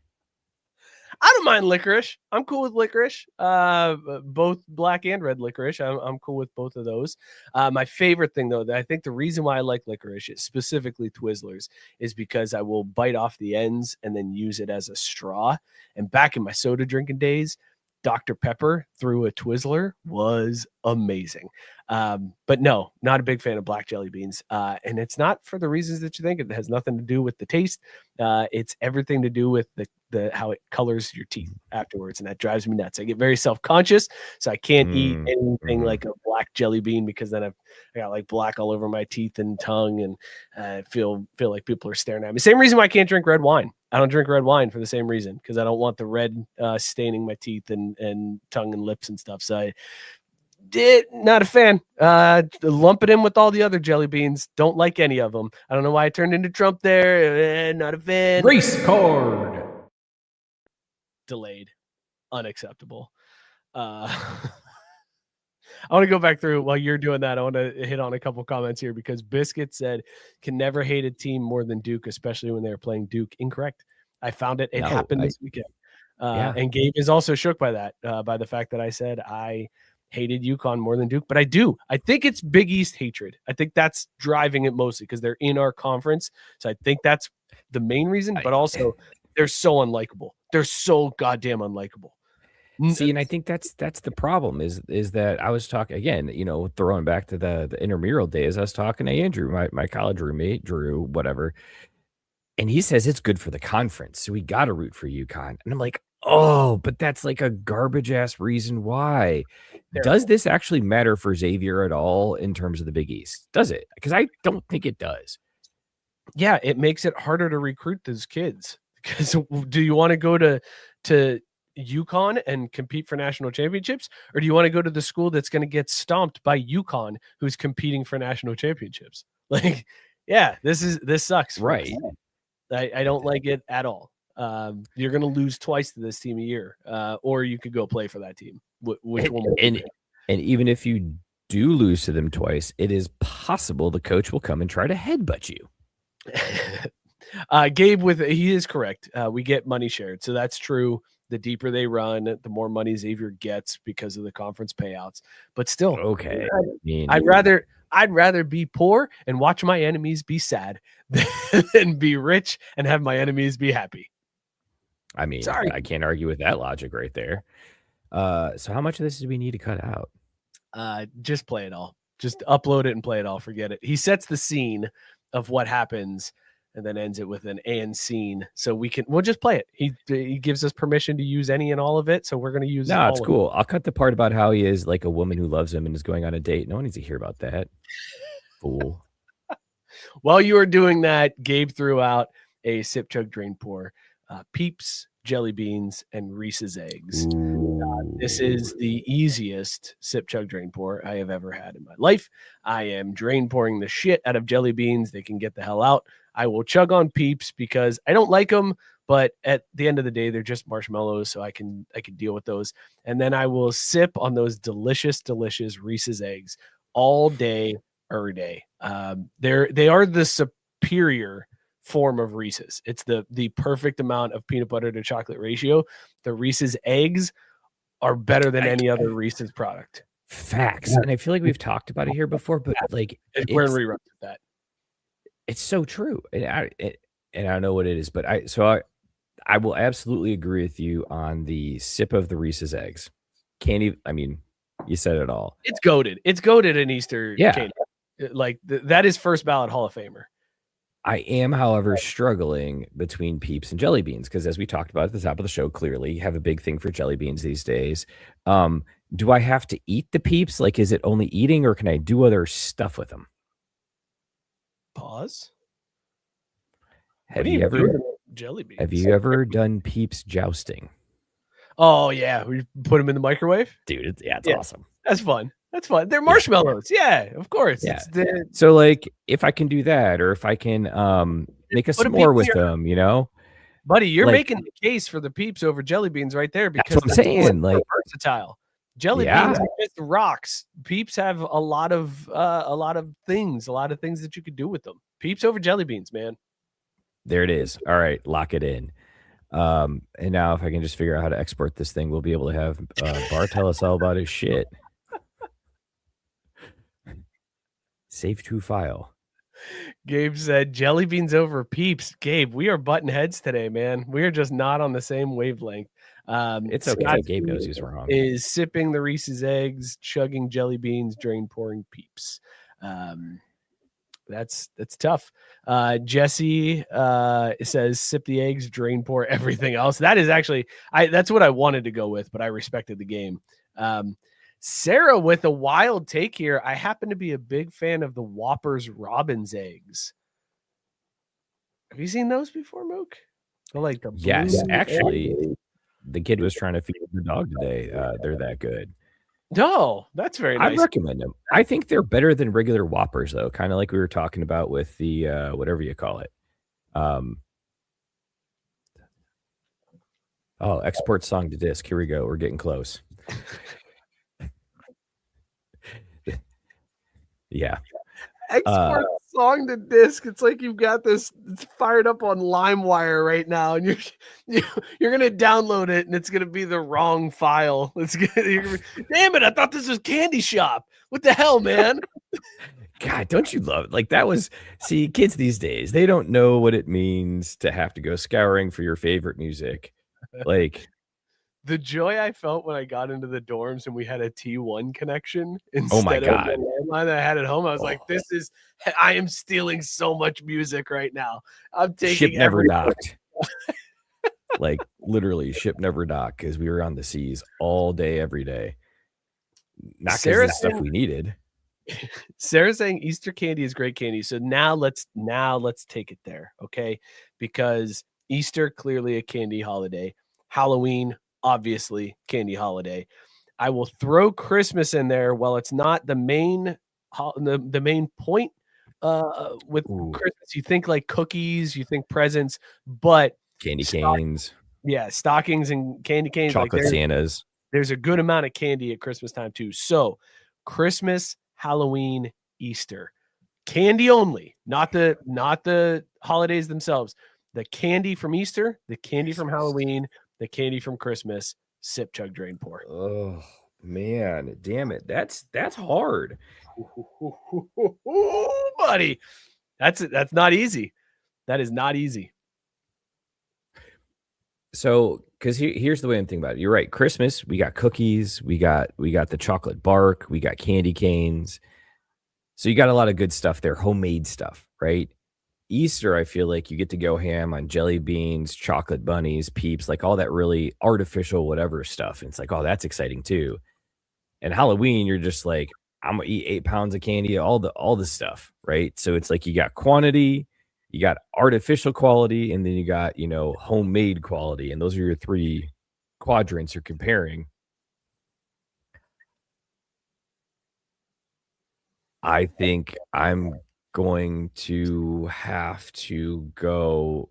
I don't mind licorice. I'm cool with licorice. Both black and red licorice. I'm cool with both of those. My favorite thing, though, that I think the reason why I like licorice, specifically Twizzlers, is because I will bite off the ends and then use it as a straw. And back in my soda drinking days, Dr. Pepper through a Twizzler was amazing. But no, not a big fan of black jelly beans. And it's not for the reasons that you think. It has nothing to do with the taste. It's everything to do with the how it colors your teeth afterwards. And that drives me nuts. I get very self-conscious, so I can't eat anything like a black jelly bean, because then I got like black all over my teeth and tongue, and I feel like people are staring at me. Same reason why I can't drink red wine. I don't drink red wine for the same reason, because I don't want the red staining my teeth and tongue and lips and stuff. So not a fan. Lump it in with all the other jelly beans. Don't like any of them. I don't know why I turned into Trump there. Not a fan. Race card. Delayed. Unacceptable. I want to go back through while you're doing that. I want to hit on a couple comments here, because Biscuit said, can never hate a team more than Duke, especially when they're playing Duke. Incorrect. I found it. It happened this weekend. And Gabe is also shook by that, by the fact that I said I hated UConn more than Duke, but I do. I think it's Big East hatred. I think that's driving it mostly, because they're in our conference. So I think that's the main reason, but also they're so unlikable. They're so goddamn unlikable. See, and I think that's the problem is that I was talking again, throwing back to the intramural days. I was talking to Andrew, my college roommate, Drew, whatever. And he says it's good for the conference. So we got to root for UConn. And I'm like, oh, but that's like a garbage ass reason why. Does this actually matter for Xavier at all in terms of the Big East? Does it? Because I don't think it does. Yeah, it makes it harder to recruit those kids. Because do you want to go to UConn and compete for national championships, or do you want to go to the school that's going to get stomped by UConn, who's competing for national championships? Like, yeah, this sucks. Right. I don't like it at all. You're going to lose twice to this team a year, or you could go play for that team. Which one? And even if you do lose to them twice, it is possible the coach will come and try to headbutt you. Gabe, he is correct. We get money shared, so that's true. The deeper they run, the more money Xavier gets because of the conference payouts. But still, okay. I'd rather be poor and watch my enemies be sad than be rich and have my enemies be happy. I mean, sorry. I can't argue with that logic right there. So how much of this do we need to cut out? Just play it all. Just upload it and play it all. Forget it. He sets the scene of what happens and then ends it with an and scene. So we'll just play it. He gives us permission to use any and all of it. So we're going to use No, it's cool. I'll cut the part about how he is like a woman who loves him and is going on a date. No one needs to hear about that. Fool. While you were doing that, Gabe threw out a sip, chug, drain, pour, Peeps, jelly beans, and Reese's eggs. This is the easiest sip, chug, drain, pour I have ever had in my life. I am drain pouring the shit out of jelly beans. They can get the hell out. I will chug on Peeps because I don't like them, but at the end of the day, they're just marshmallows, so I can deal with those. And then I will sip on those delicious, delicious Reese's eggs all day, every day. They are the superior form of Reese's. It's the perfect amount of peanut butter to chocolate ratio. The Reese's eggs are better than any other Reese's product. Facts. And I feel like we've talked about it here before, but like we're in reruns with that. It's so true. And I don't know what it is, but I will absolutely agree with you on the sip of the Reese's eggs. Can't even, I mean, you said it all. It's goated. It's goated in Easter. Yeah. Like that is first ballot Hall of Famer. I am, however, struggling between Peeps and jelly beans because, as we talked about at the top of the show, clearly you have a big thing for jelly beans these days. Do I have to eat the Peeps? Like, is it only eating, or can I do other stuff with them? Pause. Have you ever jelly beans? Have you ever done Peeps jousting? Oh yeah, we put them in the microwave, dude. It's awesome. That's fun. That's fun. They're marshmallows. Yeah, of course. Yeah. It's the, So like if I can do that, or if I can make a Put a s'more piece with here. them, you know, buddy, you're like- making the case for the Peeps over jelly beans right there because what I'm saying, more like- versatile. Jelly Yeah. beans are just rocks. Peeps have a lot of things that you could do with them. Peeps over jelly beans, man. there it is. All right, lock it in. And now if I can just figure out how to export this thing, we'll be able to have Bar tell us all about his shit. Save to file. Gabe said jelly beans over Peeps. Gabe, we are button heads today, man. We are just not on the same wavelength. It's okay. Scott Gabe knows he's wrong. is sipping the Reese's eggs, chugging jelly beans, drain pouring Peeps. That's tough. Jesse says sip the eggs, drain pour everything else. That is actually that's what I wanted to go with, but I respected the game. Sarah with a wild take here. I happen to be a big fan of the Whoppers Robin's eggs. Have you seen those before, Mook? I like the Yes, blue actually, egg. the kid was trying to feed the dog today. They're that good. No, that's very I nice. recommend them. I think they're better than regular Whoppers, though. Kind of like we were talking about with the whatever you call it. Export song to disk. Here we go. We're getting close. Yeah. Export song to disc. It's like you've got this. It's fired up on LimeWire right now, and you're gonna download it, and it's gonna be the wrong file. It's gonna, damn it! I thought this was Candy Shop. What the hell, man? God, don't you love it? Like that was. See, kids these days, they don't know what it means to have to go scouring for your favorite music. Like the joy I felt when I got into the dorms and we had a T1 connection Oh my instead of God. the landline that I had at home. I was like, I am stealing so much music right now. I'm taking ship never every- docked. Like literally, ship never docked because we were on the seas all day, every day. Not because Sarah the stuff said- we needed. Sarah's saying Easter candy is great candy. So now let's take it there, okay? Because Easter clearly a candy holiday. Halloween obviously candy holiday. I will throw Christmas in there. While it's not the main the main point with Ooh. Christmas, you think like cookies, you think presents, but Candy canes, yeah, stockings and candy canes, chocolate like Santas. there's a good amount of candy at Christmas time too. So Christmas, Halloween, Easter, candy only, not the holidays themselves. The candy from Easter, the candy from Halloween, the candy from Christmas, sip, chug, drain, pour. Oh man, damn it. That's hard. Buddy, that's not easy. That is not easy. So, because here's the way I'm thinking about it. You're right. Christmas, we got cookies, we got the chocolate bark, we got candy canes. So you got a lot of good stuff there, homemade stuff, right? Easter, I feel like you get to go ham on jelly beans, chocolate bunnies, Peeps, like all that really artificial whatever stuff. And it's like, oh, that's exciting too. And Halloween, you're just like, I'm gonna eat 8 pounds of candy, all the stuff, right? So it's like you got quantity, you got artificial quality, and then you got, homemade quality. And those are your 3 quadrants you're comparing. I think I'm going to have to go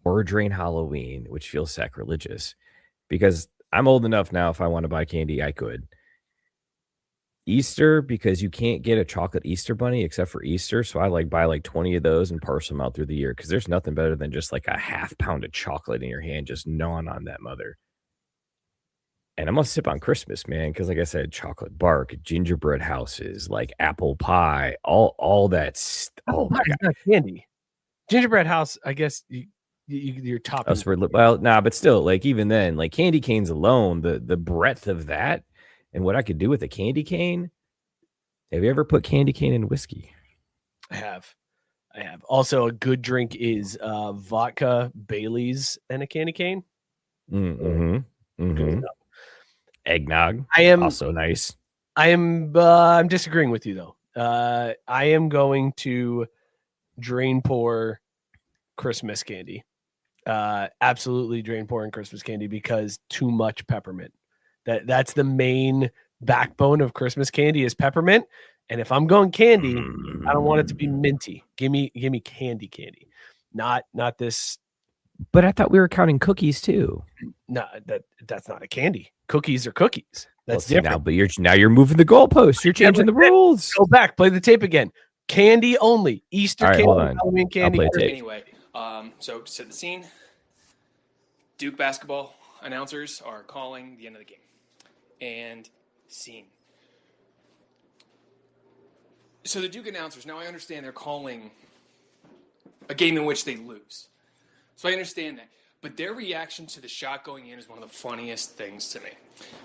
pour drain Halloween, which feels sacrilegious because I'm old enough now. If I want to buy candy, I could. Easter, because you can't get a chocolate Easter bunny except for Easter. So I buy 20 of those and parcel them out through the year because there's nothing better than just like a half pound of chocolate in your hand, just gnawing on that mother. And I'm gonna sip on Christmas, man, because like I said, chocolate bark, gingerbread houses, like apple pie, all that. Oh my God, not candy. Gingerbread house, I guess you're topping. But still, like even then, like candy canes alone, the breadth of that, and what I could do with a candy cane. Have you ever put candy cane in whiskey? I have. Also, a good drink is vodka, Bailey's, and a candy cane. Mm-hmm. Mm-hmm. Eggnog. I am also nice. I'm disagreeing with you though. I am going to drain pour Christmas candy. Absolutely drain pouring Christmas candy because too much peppermint. That's the main backbone of Christmas candy is peppermint. And if I'm going candy, I don't want it to be minty. Give me candy, not this. But I thought we were counting cookies too. No, that's not a candy. Cookies are cookies. That's Well, see, different. But you're moving the goalposts. You're changing the rules. Go back, play the tape again. Candy only. Easter All right, candy, hold on. Halloween candy. I'll play tape. Anyway, so to set the scene, Duke basketball announcers are calling the end of the game. And scene. So the Duke announcers, now I understand they're calling a game in which they lose. So I understand that. But their reaction to the shot going in is one of the funniest things to me.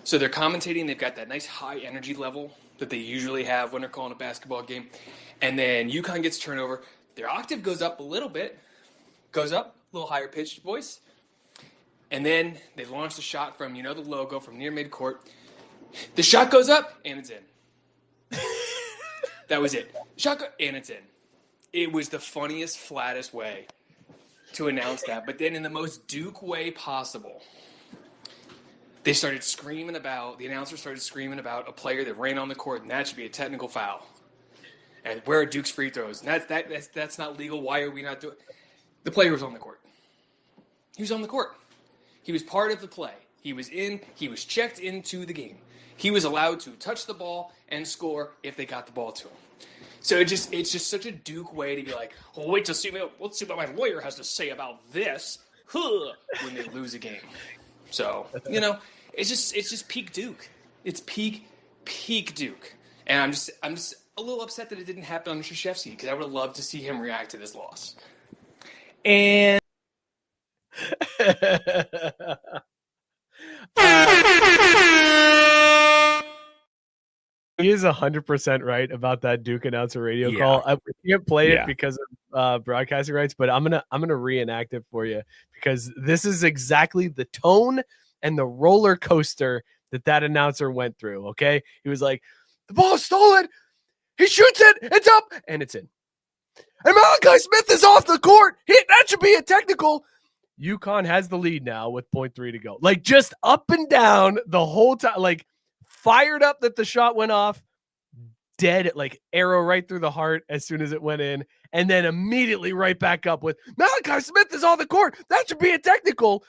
So they're commentating, they've got that nice high energy level that they usually have when they're calling a basketball game. And then UConn gets turnover. Their octave goes up a little bit, goes up, a little higher pitched voice. And then they launch the shot from, the logo, from near midcourt. The shot goes up, and it's in. That was it. Shot and it's in. It was the funniest, flattest way to announce that. But then in the most Duke way possible, the announcer started screaming about a player that ran on the court, and that should be a technical foul. And where are Duke's free throws? And that's not legal. Why are we not doing it? The player was on the court. He was on the court. He was part of the play. He was checked into the game. He was allowed to touch the ball and score if they got the ball to him. So it's just such a Duke way to be like, well, let's see what my lawyer has to say about this when they lose a game. So, it's just peak Duke. It's peak Duke. And I'm just a little upset that it didn't happen on Krzyzewski, because I would have loved to see him react to this loss. And he is 100% right about that Duke announcer radio call. I can't play it because of broadcasting rights, but I'm gonna reenact it for you, because this is exactly the tone and the roller coaster that announcer went through. Okay, he was like, "The ball's stolen. He shoots it. It's up, and it's in. And Malachi Smith is off the court. That should be a technical." UConn has the lead now with 0.3 to go. Like, just up and down the whole time. Like, fired up that the shot went off, dead, like arrow right through the heart as soon as it went in, and then immediately right back up with Malachi Smith is on the court. That should be a technical.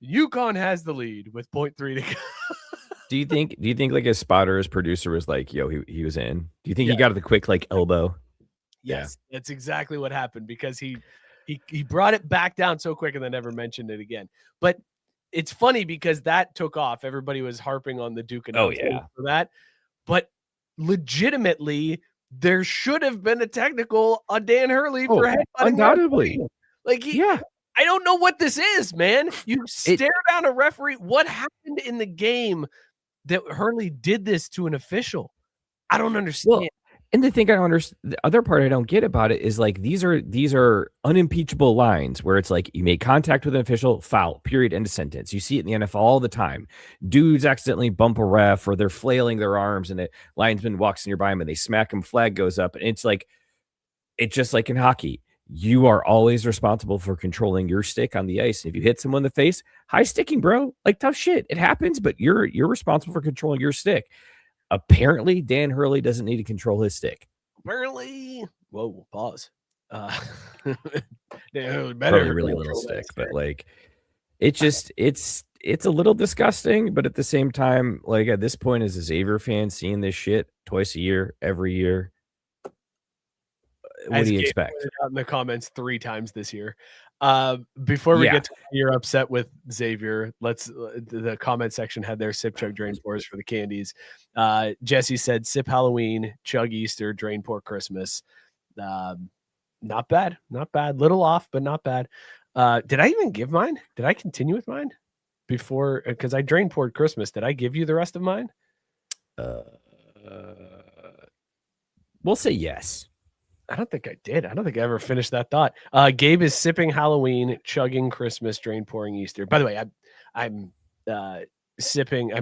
UConn has the lead with 0.3 to go. Do you think like his spotter, his producer was like, yo, he was in? Do you think he got the quick like elbow? Yes, that's exactly what happened, because he brought it back down so quick and then never mentioned it again. But it's funny because that took off. Everybody was harping on the Duke announcement for that. But legitimately, there should have been a technical on Dan Hurley for headbutting. Undoubtedly. I don't know what this is, man. You stare down a referee. What happened in the game that Hurley did this to an official? I don't understand. Well, and the thing I don't understand, the other part I don't get about it is like these are unimpeachable lines where it's like you made contact with an official, foul, period, end of sentence. You see it in the NFL all the time. Dudes accidentally bump a ref, or they're flailing their arms and the linesman walks nearby them and they smack him, flag goes up. And it's just like in hockey. You are always responsible for controlling your stick on the ice. If you hit someone in the face, high sticking, bro, like tough shit. It happens, but you're responsible for controlling your stick. Apparently, Dan Hurley doesn't need to control his stick. Apparently, whoa, pause. Dan Hurley better really little stick, but like, it's a little disgusting. But at the same time, like at this point, as a Xavier fan, seeing this shit twice a year, every year, what do you expect? Out in the comments 3 times this year. Before we get to you're upset with Xavier, the comment section had their sip, chug, drain pours for the candies. Jesse said sip Halloween, chug Easter, drain pour Christmas. Not bad. Little off, but not bad. Did I even give mine? Did I continue with mine before? Because I drain poured Christmas. Did I give you the rest of mine? We'll say yes. I don't think I did. I don't think I ever finished that thought. Gabe is sipping Halloween, chugging Christmas, drain pouring Easter. By the way, I'm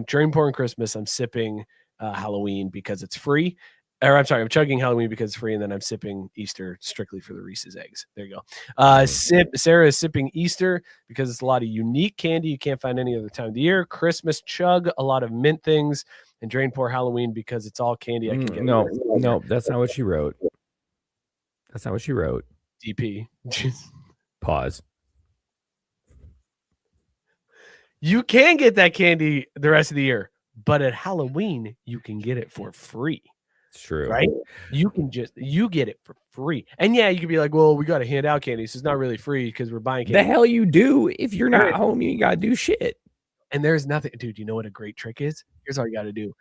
drain pouring Christmas. I'm sipping Halloween because it's free. Or I'm sorry, I'm chugging Halloween because it's free, and then I'm sipping Easter strictly for the Reese's eggs. There you go. Sarah is sipping Easter because it's a lot of unique candy you can't find any other time of the year. Christmas chug, a lot of mint things. and Drainpour Halloween because it's all candy I can get. No, that's not what she wrote. That's not what she wrote. DP. Pause. You can get that candy the rest of the year, but at Halloween you can get it for free. It's true, right? You get it for free, and yeah, you could be like, well, we got to hand out candy, so it's not really free because we're buying candy. The hell you do if you're not home? You gotta do shit. And there's nothing, dude. You know what a great trick is? Here's all you got to do: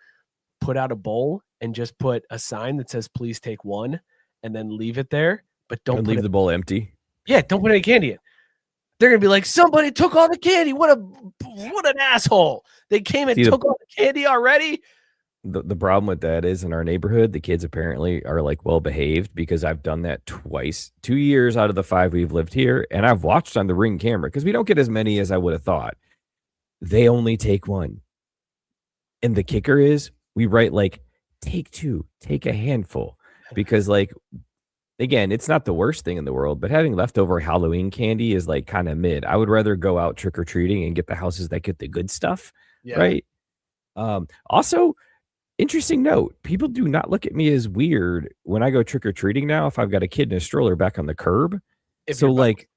put out a bowl and just put a sign that says "Please take one," and then leave it there. But don't leave the bowl empty. Yeah, don't put any candy in. They're gonna be like, somebody took all the candy. What an asshole! They came and took all the candy already. The problem with that is in our neighborhood, the kids apparently are like well behaved because I've done that twice, 2 years out of the 5 we've lived here, and I've watched on the Ring camera because we don't get as many as I would have thought. They only take one, and the kicker is we write like take 2, take a handful, because like. Again, it's not the worst thing in the world, but having leftover Halloween candy is like kind of mid. I would rather go out trick-or-treating and get the houses that get the good stuff, right? Also, interesting note, people do not look at me as weird when I go trick-or-treating now if I've got a kid in a stroller back on the curb. So like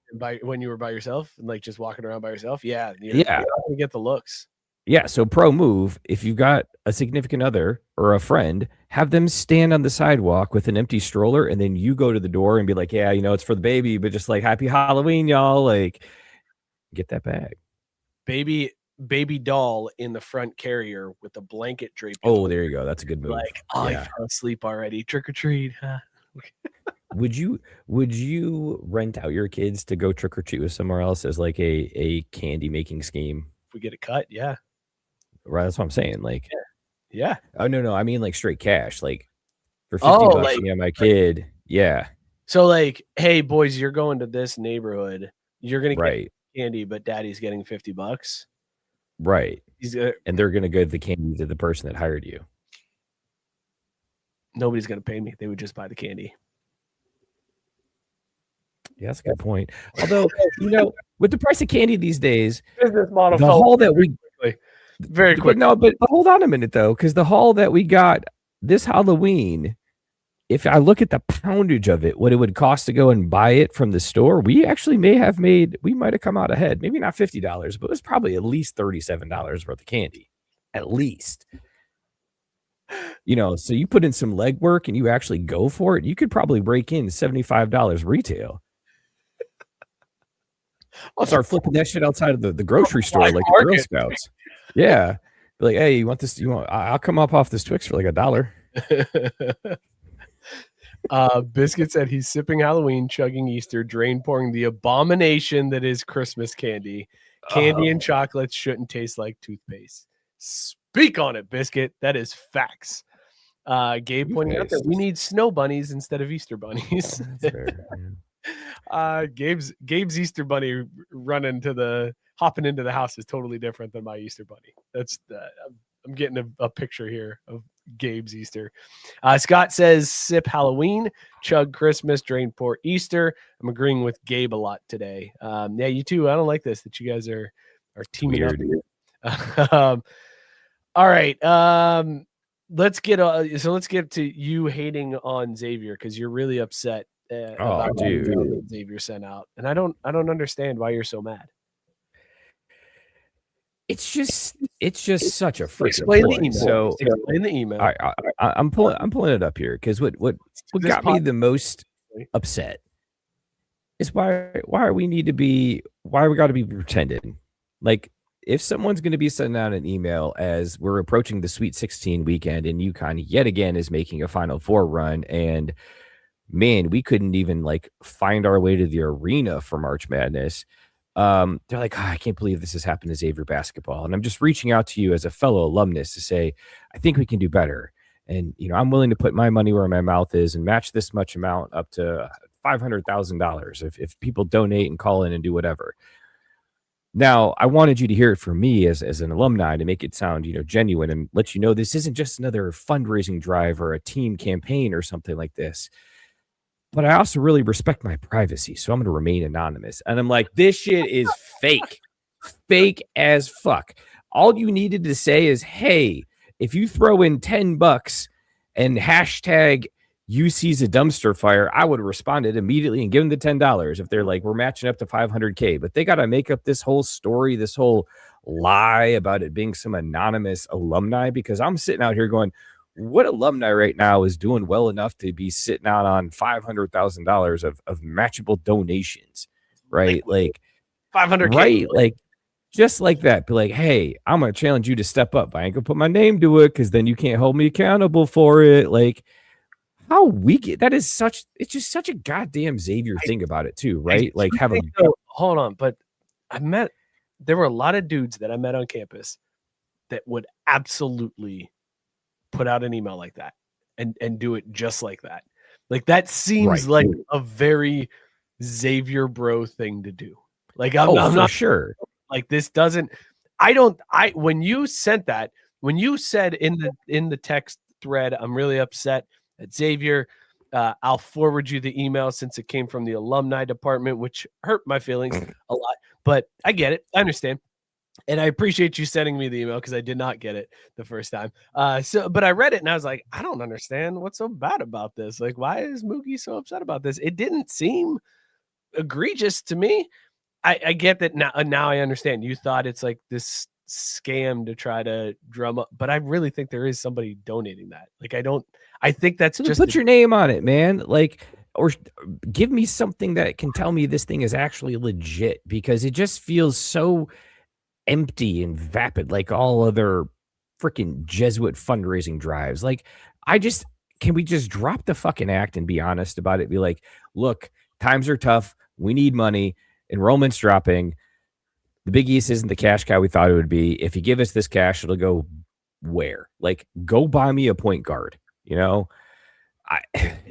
when you were by yourself and like just walking around by yourself, you're not gonna get the looks. Yeah, so pro move, if you've got a significant other or a friend, have them stand on the sidewalk with an empty stroller, and then you go to the door and be like, yeah, it's for the baby, but just like, happy Halloween, y'all. Like, get that bag. Baby doll in the front carrier with a blanket draped. Oh, there you go. That's a good move. Like, I fell asleep already. Trick or treat. Huh? Would you rent out your kids to go trick or treat with somewhere else as like a candy making scheme? If we get a cut, yeah. Right, that's what I'm saying. Like, yeah. Oh no, I mean like straight cash. Like for $50 like, to get my kid. Yeah. So like, hey boys, you're going to this neighborhood. You're gonna get candy, but daddy's getting $50. Right. And they're gonna give the candy to the person that hired you. Nobody's gonna pay me. They would just buy the candy. Yeah, that's a good point. Although, with the price of candy these days, business model, the haul that we very quick. But hold on a minute though, because the haul that we got this Halloween, if I look at the poundage of it, what it would cost to go and buy it from the store, we actually might have come out ahead. Maybe not $50, but it was probably at least $37 worth of candy, at least. So you put in some legwork and you actually go for it, you could probably break in $75 retail. I'll start flipping that shit outside of the grocery store like the Girl Scouts. Yeah. Be like, hey, you want this? I'll come up off this Twix for like $1. Biscuit said he's sipping Halloween, chugging Easter, drain pouring the abomination that is Christmas candy. Candy and chocolates shouldn't taste like toothpaste. Speak on it, Biscuit. That is facts. Gabe pointing out that we need snow bunnies instead of Easter bunnies. Gabe's Easter bunny hopping into the house is totally different than my Easter bunny. That's I'm getting a picture here of Gabe's Easter. Scott says sip Halloween, chug Christmas, drain pour Easter. I'm agreeing with Gabe a lot today. Yeah, you too. I don't like this that you guys are teaming up. All right. Let's get to you hating on Xavier because you're really upset about what Xavier sent out, and I don't understand why you're so mad. It's just such a freaking explain point. The email. So explain the email. I'm pulling it up here because what got me the most upset is why we got to be pretending. Like if someone's going to be sending out an email as we're approaching the Sweet 16 weekend and UConn yet again is making a Final Four run, and man, we couldn't even like find our way to the arena for March Madness. They're like, I can't believe this has happened to Xavier basketball. And I'm just reaching out to you as a fellow alumnus to say, I think we can do better. And, I'm willing to put my money where my mouth is and match this much amount up to $500,000 if people donate and call in and do whatever. Now, I wanted you to hear it from me as an alumni to make it sound, genuine and let you know this isn't just another fundraising drive or a team campaign or something like this. But I also really respect my privacy, so I'm going to remain anonymous. And I'm like, this shit is fake. Fake as fuck. All you needed to say is, hey, if you throw in $10 and hashtag UC's a dumpster fire, I would have responded immediately and given the $10 if they're like, we're matching up to 500K. But they got to make up this whole story, this whole lie about it being some anonymous alumni, because I'm sitting out here going, what alumni right now is doing well enough to be sitting out on $500,000 of matchable donations, right? Like 500K. Right. Like, just like that. Be like, hey, I'm going to challenge you to step up. I ain't going to put my name to it because then you can't hold me accountable for it. Like, how weak that is. It's just such a goddamn Xavier thing about it too, right? Like hold on, but there were a lot of dudes that I met on campus that would absolutely put out an email like that and do it just like that. Like that seems like a very Xavier bro thing to do. Like I'm not sure. Like this doesn't. When you sent that, when you said in the text thread, I'm really upset at Xavier. I'll forward you the email since it came from the alumni department, which hurt my feelings a lot. But I get it. I understand. And I appreciate you sending me the email because I did not get it the first time. But I read it and I was like, I don't understand what's so bad about this. Like, why is Mookie so upset about this? It didn't seem egregious to me. I get that now. Now I understand. You thought it's like this scam to try to drum up, but I really think there is somebody donating that. Like, I think that's just put your name on it, man. Like, or give me something that can tell me this thing is actually legit, because it just feels so empty and vapid, like all other freaking Jesuit fundraising drives. Like, can we just drop the fucking act and be honest about it? Be like, look, times are tough. We need money. Enrollment's dropping. The Big East isn't the cash cow we thought it would be. If you give us this cash, it'll go where? Like, go buy me a point guard. You know,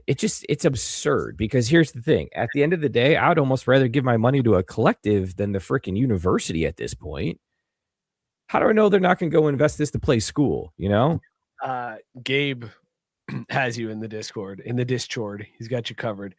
it's absurd, because here's the thing. At the end of the day, I would almost rather give my money to a collective than the freaking university at this point. How do I know they're not going to go invest this to play school? You know, Gabe has you in the Discord, He's got you covered.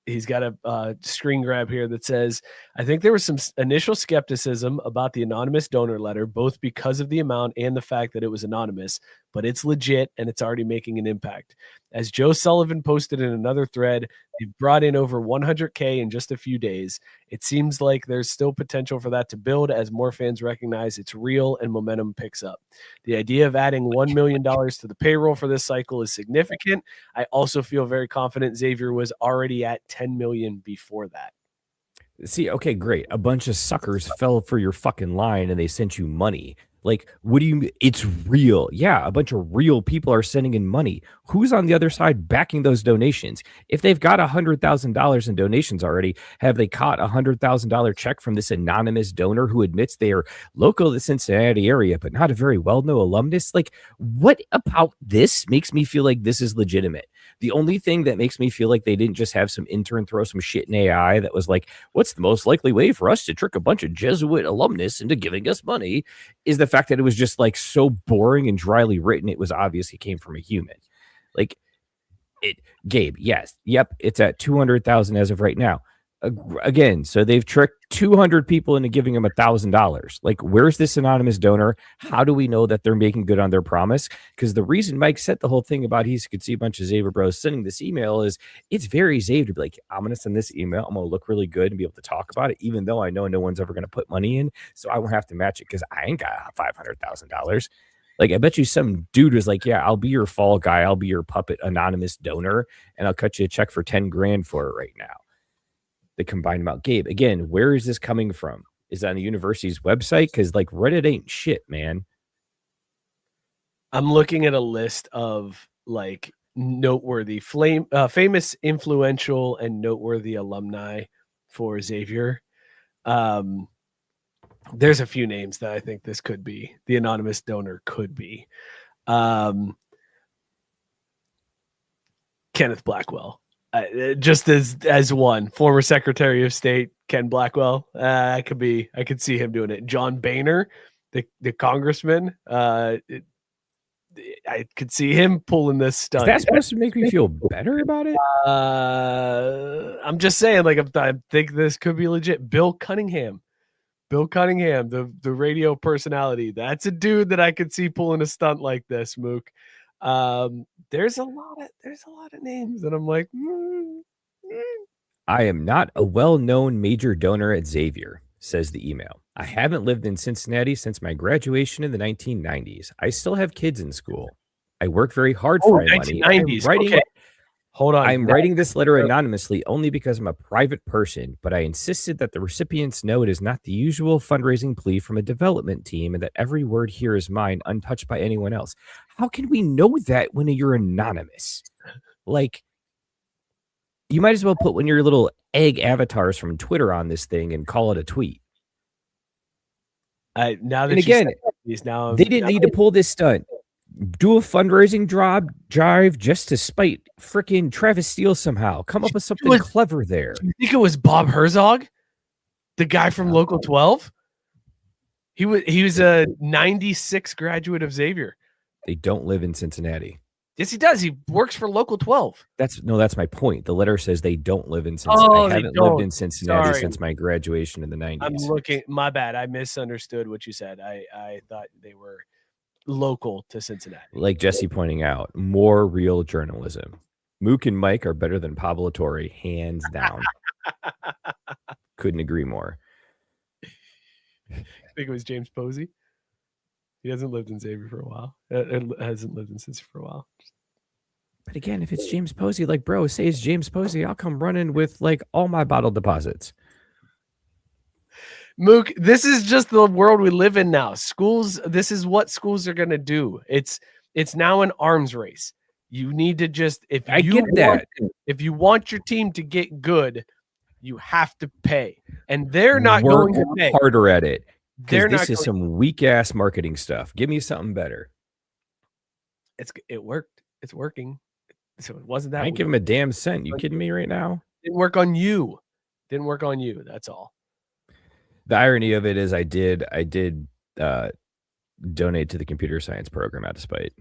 He's got a screen grab here that says, I think there was some initial skepticism about the anonymous donor letter, both because of the amount and the fact that it was anonymous, but it's legit and it's already making an impact. As Joe Sullivan posted in another thread, they've brought in over 100K in just a few days. It seems like there's still potential for that to build as more fans recognize it's real and momentum picks up. The idea of adding $1 million to the payroll for this cycle is significant. I also feel very confident Xavier was already at 10 million before that. See, okay, great. A bunch of suckers fell for your fucking line and they sent you money. Like, what do you, it's real. Yeah, a bunch of real people are sending in money. Who's on the other side backing those donations? If they've got $100,000 in donations already, have they caught a $100,000 check from this anonymous donor who admits they are local to the Cincinnati area, but not a very well-known alumnus? Like, what about this makes me feel like this is legitimate? The only thing that makes me feel like they didn't just have some intern throw some shit in AI that was like, what's the most likely way for us to trick a bunch of Jesuit alumnus into giving us money, is the fact that it was just like so boring and dryly written. It was obvious it came from a human. Like, Gabe, yes, yep, it's at 200,000 as of right now. Again, so they've tricked 200 people into giving them $1,000. Like, where's this anonymous donor? How do we know that they're making good on their promise? Because the reason Mike said the whole thing about he could see a bunch of Xavier bros sending this email is it's very Xavier to be like, I'm going to send this email. I'm going to look really good and be able to talk about it, even though I know no one's ever going to put money in. So I won't have to match it because I ain't got $500,000. Like, I bet you some dude was like, yeah, I'll be your fall guy. I'll be your puppet anonymous donor, and I'll cut you a check for 10 grand for it right now. The combined amount. Gabe, again, where is this coming from? Is it on the university's website? Because like Reddit ain't shit, man. I'm looking at a list of like noteworthy, famous, influential, and noteworthy alumni for Xavier. There's a few names that I think this could be. The anonymous donor could be. Kenneth Blackwell. Just as one former Secretary of State, Ken Blackwell. I could see him doing it. John Boehner, the congressman. I could see him pulling this stunt. Is that supposed to make me feel better about it? I'm just saying, like, I think this could be legit. Bill Cunningham, Bill Cunningham, the radio personality. That's a dude that I could see pulling a stunt like this, Mook. There's a lot of names, and I'm like, I am not a well-known major donor at Xavier, says the email. I haven't lived in Cincinnati since my graduation in the 1990s. I still have kids in school. I work very hard for my money. 1990s. Okay. Hold on. I'm writing this letter anonymously only because I'm a private person, but I insisted that the recipients know it is not the usual fundraising plea from a development team and that every word here is mine, untouched by anyone else. How can we know that when you're anonymous? Like, you might as well put one of your little egg avatars from Twitter on this thing and call it a tweet. Now that and again, now they didn't need to pull this stunt. Do a fundraising drive just to spite freaking Travis Steele somehow. Come up with something clever there. Do you think it was Bob Herzog, the guy from Local 12? He was a 96 graduate of Xavier. They don't live in Cincinnati. Yes, he does. He works for Local 12. That's my point. The letter says they don't live in Cincinnati. I haven't lived in Cincinnati since my graduation in the 90s. I'm looking. My bad. I misunderstood what you said. I thought they were local to Cincinnati. Like Jesse pointing out, more real journalism. Mook and Mike are better than Pablo Torre, hands down. Couldn't agree more. I think it was James Posey. He hasn't lived in Xavier for a while. Hasn't lived in Cincinnati for a while. But again, if it's James Posey, like, bro, say it's James Posey, I'll come running with like all my bottle deposits. Mook, this is just the world we live in now. Schools, this is what schools are going to do. It's now an arms race. You need to just, if you want your team to get good, you have to pay. And they're not going to pay. Harder at it. This is some weak ass marketing stuff. Give me something better. It worked. It's working. So it wasn't that. I ain't give him a damn cent. You kidding me right now? Didn't work on you. Didn't work on you. That's all. The irony of it is I did donate to the computer science program out of spite.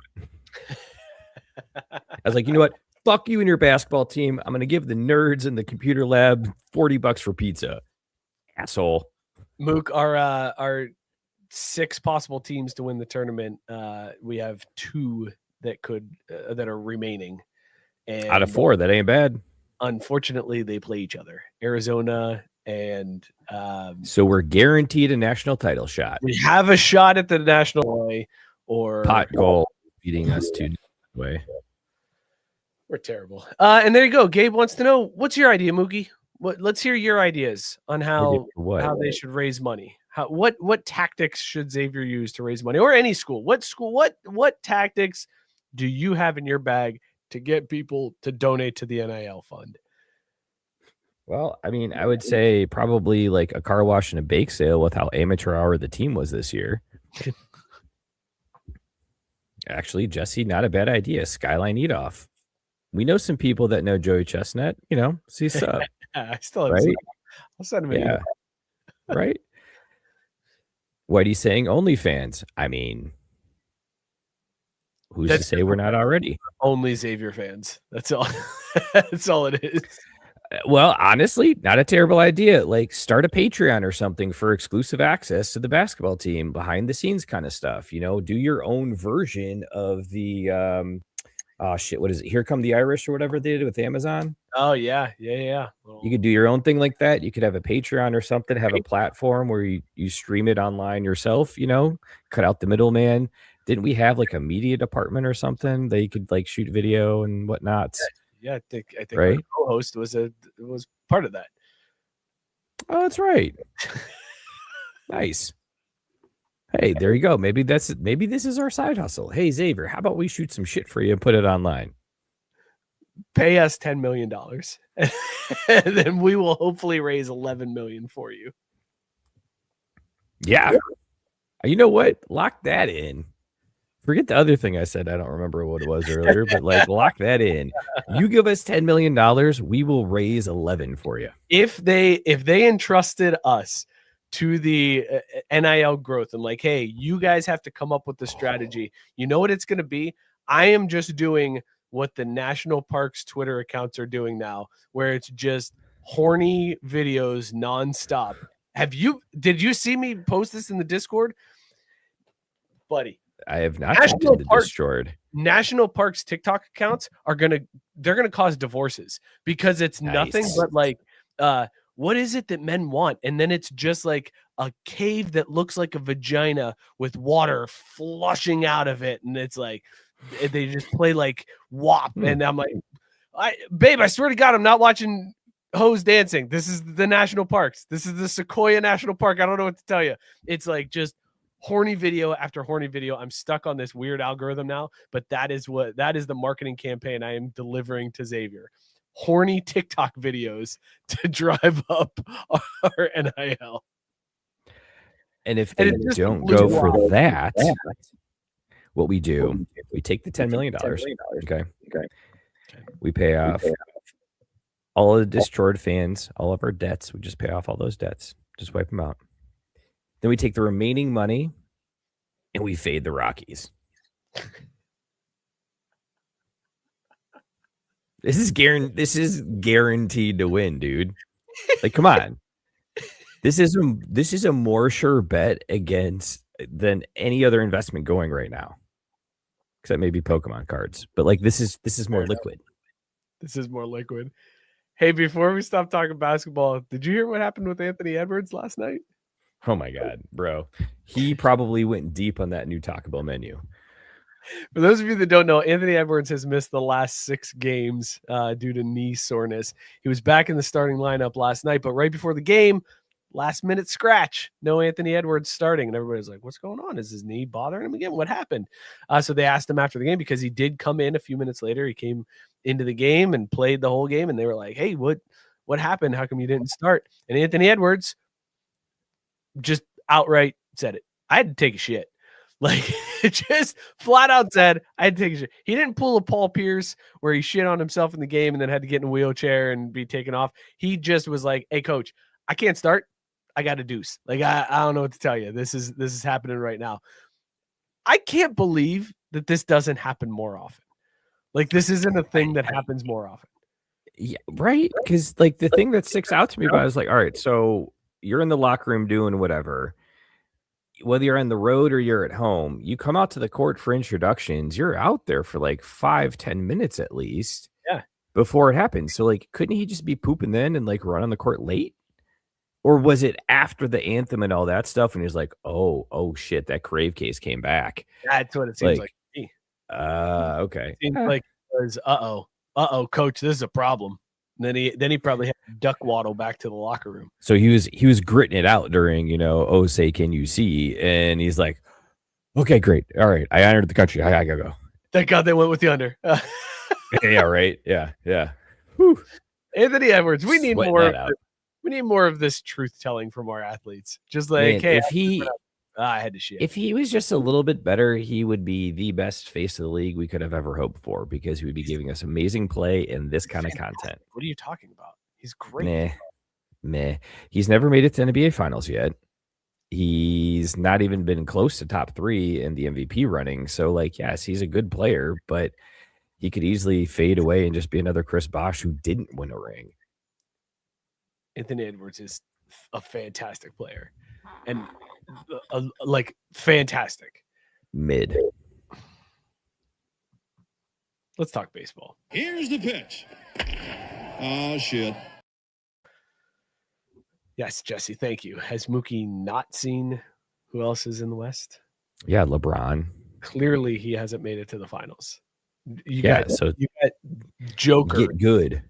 I was like, you know what? Fuck you and your basketball team. I'm going to give the nerds in the computer lab $40 for pizza. Asshole. Mook, our 6 possible teams to win the tournament. We have 2 that that are remaining. And out of 4, that ain't bad. Unfortunately, they play each other. Arizona and so we're guaranteed a national title shot. We have a shot at the national way or pot goal beating us 2 way. We're terrible. And there you go. Gabe wants to know, what's your idea, Mookie? Let's hear your ideas on how they should raise money. What tactics should Xavier use to raise money, or any school? What tactics do you have in your bag to get people to donate to the NIL fund? Well, I mean, I would say probably like a car wash and a bake sale with how amateur hour the team was this year. Actually, Jesse, not a bad idea. Skyline eat off. We know some people that know Joey Chestnut. You know, see sub. I still have right? I'll send him an email. Right. What he's saying, OnlyFans. I mean, who's to say we're not already? Only Xavier fans. That's all. That's all it is. Well, honestly, not a terrible idea. Like, start a Patreon or something for exclusive access to the basketball team, behind the scenes kind of stuff. You know, do your own version of the what is it? Here Come the Irish or whatever they did with Amazon. Oh yeah. You could do your own thing like that. You could have a Patreon or something, have a platform where you stream it online yourself, you know, cut out the middleman. Didn't we have like a media department or something? They could like shoot video and whatnot. Yeah, I think right? Our co-host was part of that. Oh, that's right. Nice. Hey, there you go. Maybe this is our side hustle. Hey, Xavier, how about we shoot some shit for you and put it online? Pay us $10 million, and then we will hopefully raise $11 million for you. Yeah. You know what? Lock that in. Forget the other thing I said. I don't remember what it was earlier, but like lock that in. You give us $10 million, we will raise 11 for you. If they entrusted us to the NIL growth and like, hey, you guys have to come up with the strategy. You know what it's going to be? I am just doing what the national parks Twitter accounts are doing now, where it's just horny videos nonstop. Did you see me post this in the Discord? Buddy, I have not National jumped into Park- Discord. National Parks TikTok accounts they're gonna cause divorces because it's nothing Nice. but like what is it that men want? And then it's just like a cave that looks like a vagina with water flushing out of it, and it's like they just play like WAP, and I'm like, babe, I swear to God, I'm not watching hoes dancing. This is the national parks. This is the Sequoia National Park. I don't know what to tell you. It's like just horny video after horny video. I'm stuck on this weird algorithm now, but that is the marketing campaign I am delivering to Xavier. Horny TikTok videos to drive up our NIL. And if they don't go for that, what we do, we take the $10 million. Okay. We pay off all of the destroyed fans, all of our debts. We just pay off all those debts. Just wipe them out. Then we take the remaining money and we fade the Rockies. This is guaranteed to win, dude. Like, come on. This is a more sure bet than any other investment going right now. Except maybe Pokemon cards. But like this is more liquid. This is more liquid. Hey, before we stop talking basketball, did you hear what happened with Anthony Edwards last night? Oh my God, bro. He probably went deep on that new Taco Bell menu. For those of you that don't know, Anthony Edwards has missed the last 6 games due to knee soreness. He was back in the starting lineup last night, but right before the game, last minute scratch, no Anthony Edwards starting. And everybody's like, what's going on? Is his knee bothering him again? What happened? So they asked him after the game because he did come in a few minutes later. He came into the game and played the whole game. And they were like, hey, what happened? How come you didn't start? And Anthony Edwards just outright said it. I had to take a shit. Like, it just flat out said, I had to take a shit. He didn't pull a Paul Pierce where he shit on himself in the game and then had to get in a wheelchair and be taken off. He just was like, hey, coach, I can't start. I got a deuce. Like, I don't know what to tell you. This is happening right now. I can't believe that this doesn't happen more often. Like, this isn't a thing that happens more often. Yeah, right? Because, like, the thing that sticks out to me about it is like, all right, so you're in the locker room doing whatever. Whether you're on the road or you're at home, you come out to the court for introductions. You're out there for like 5-10 minutes at least. Yeah. Before it happens. So like, couldn't he just be pooping then and like run on the court late? Or was it after the anthem and all that stuff? And he's like, oh shit, that Crave case came back. That's what it seems like to me. Okay. It seems like it was, uh-oh, coach, this is a problem. And then he probably had to duck waddle back to the locker room. So he was gritting it out during, oh, say, can you see? And he's like, okay, great. All right. I honored the country. I gotta go. Thank God they went with the under. Yeah, right. Yeah. Whew. Anthony Edwards, we need Sweating more. that out. We need more of this truth telling from our athletes. Just like, Man, hey, I had to shit. If he was just a little bit better, he would be the best face of the league we could have ever hoped for because he would be giving us amazing play and this kind of content. What are you talking about? He's great. Meh. He's never made it to NBA Finals yet. He's not even been close to top 3 in the MVP running. So, like, yes, he's a good player, but he could easily fade away and just be another Chris Bosh who didn't win a ring. Anthony Edwards is a fantastic player. And like fantastic. Mid. Let's talk baseball. Here's the pitch. Oh, shit. Yes, Jesse, thank you. Has Mookie not seen who else is in the West? Yeah, LeBron. Clearly, he hasn't made it to the finals. You got Joker. Get good.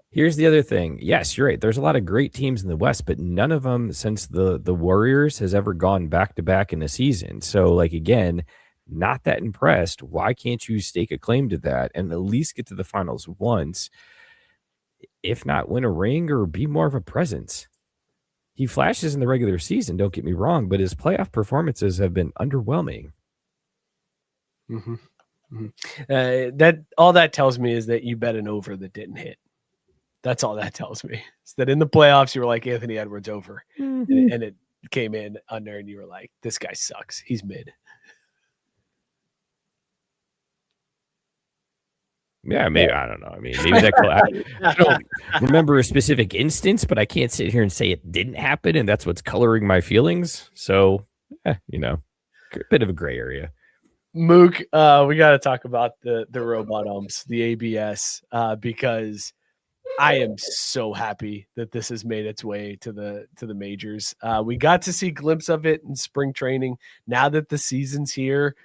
Here's the other thing. Yes, you're right. There's a lot of great teams in the West, but none of them since the Warriors has ever gone back-to-back in a season. So, like, again, not that impressed. Why can't you stake a claim to that and at least get to the finals once, if not win a ring or be more of a presence? He flashes in the regular season, don't get me wrong, but his playoff performances have been underwhelming. That all that tells me is that you bet an over that didn't hit. That's all that tells me. Is that in the playoffs you were like Anthony Edwards over, and it came in under, and you were like, this guy sucks. He's mid. Yeah, maybe I don't know. I mean, maybe that I don't remember a specific instance, but I can't sit here and say it didn't happen, and that's what's coloring my feelings. So, a bit of a gray area. Mook, we got to talk about the robot umps, the ABS, because I am so happy that this has made its way to the majors. We got to see a glimpse of it in spring training. Now that the season's here,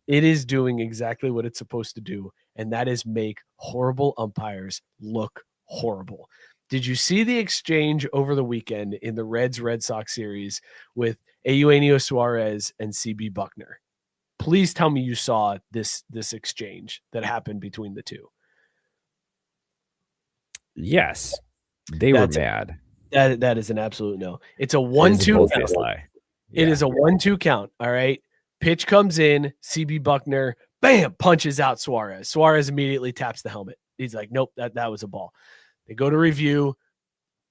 it is doing exactly what it's supposed to do, and that is make horrible umpires look horrible. Did you see the exchange over the weekend in the Red Sox series with Eugenio Suárez and CB Bucknor? Please tell me you saw this exchange that happened between the two. Yes, they were mad. That is an absolute no. It's a 1-2 count. It is a 1-2 count. All right. Pitch comes in. CB Bucknor, bam, punches out Suarez. Suarez immediately taps the helmet. He's like, nope, that was a ball. They go to review,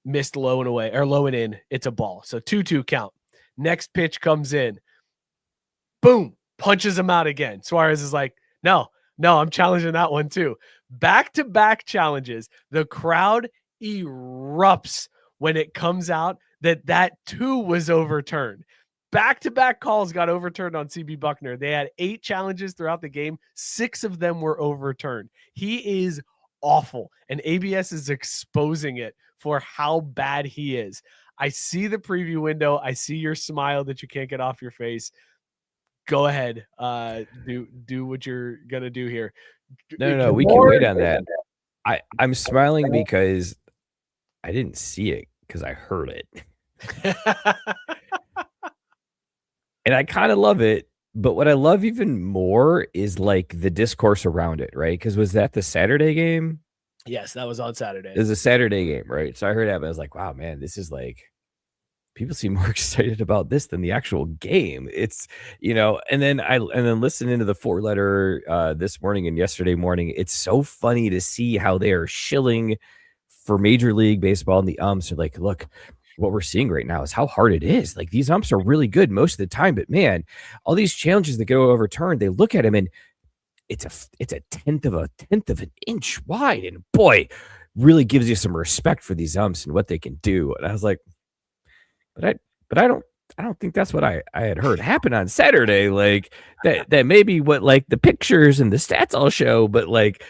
missed low and in. It's a ball. So 2-2 count. Next pitch comes in. Boom. Punches him out again. Suarez is like, no, I'm challenging that one too. Back-to-back challenges. The crowd erupts when it comes out that too was overturned. Back-to-back calls got overturned on CB Bucknor. They had 8 challenges throughout the game. 6 of them were overturned. He is awful, and ABS is exposing it for how bad he is. I see the preview window. I see your smile that you can't get off your face. Go ahead. Do what you're going to do here. No, we can wait on that. I'm smiling because I didn't see it because I heard it. And I kind of love it. But what I love even more is like the discourse around it, right? Because was that the Saturday game? Yes, that was on Saturday. It was a Saturday game, right? So I heard that, but I was like, wow, man, this is like, people seem more excited about this than the actual game. It's, and then listening to the 4-letter this morning and yesterday morning, it's so funny to see how they are shilling for Major League Baseball and the umps are like, look, what we're seeing right now is how hard it is. Like, these umps are really good most of the time, but man, all these challenges that go overturned, they look at them and it's a tenth of an inch wide, and boy, really gives you some respect for these umps and what they can do. And I was like, but I don't think that's what I had heard happen on Saturday. Like that may be what like the pictures and the stats all show, but like,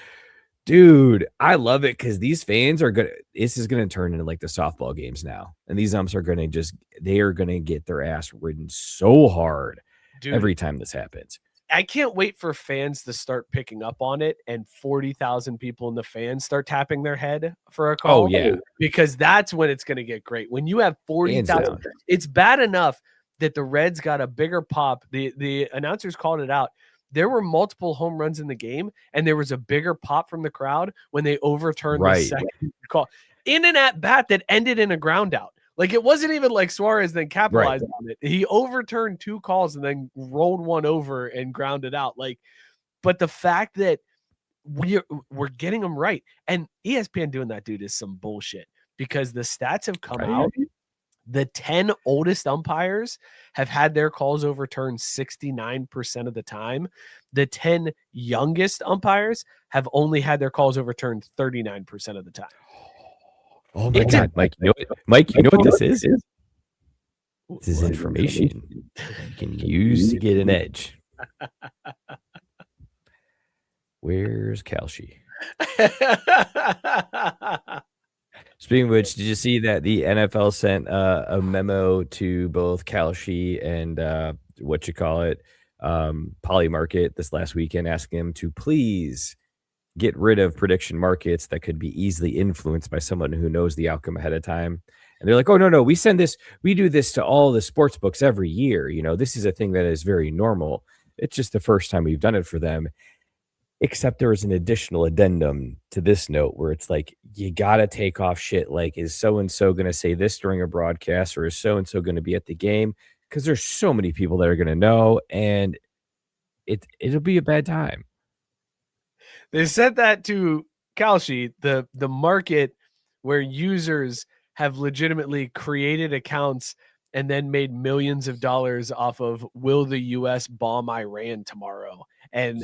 dude, I love it because these fans are this is gonna turn into like the softball games now, and these umps are gonna get their ass ridden so hard, dude, every time this happens. I can't wait for fans to start picking up on it and 40,000 people in the fans start tapping their head for a call. Oh, yeah. Because that's when it's going to get great. When you have 40,000, it's bad enough that the Reds got a bigger pop. The announcers called it out. There were multiple home runs in the game, and there was a bigger pop from the crowd when they overturned the second call. In an at-bat that ended in a ground out. Like, it wasn't even like Suarez then capitalized on it. He overturned 2 calls and then rolled one over and grounded out. Like, but the fact that we're getting them right, and ESPN doing that, dude, is some bullshit, because the stats have come out. The 10 oldest umpires have had their calls overturned 69% of the time. The 10 youngest umpires have only had their calls overturned 39% of the time. Oh my God, Mike! You know what this is? This is information you can use to get an edge. Where's Kalshi? Speaking of which, did you see that the NFL sent a memo to both Kalshi and Polymarket this last weekend, asking him to please get rid of prediction markets that could be easily influenced by someone who knows the outcome ahead of time. And they're like, oh, no, we do this to all the sports books every year. This is a thing that is very normal. It's just the first time we've done it for them. Except there was an additional addendum to this note where it's like, you got to take off shit like, is so-and-so going to say this during a broadcast, or is so-and-so going to be at the game? Because there's so many people that are going to know, and it'll be a bad time. They said that to Kalshi, the market where users have legitimately created accounts and then made millions of dollars off of will the US bomb Iran tomorrow? And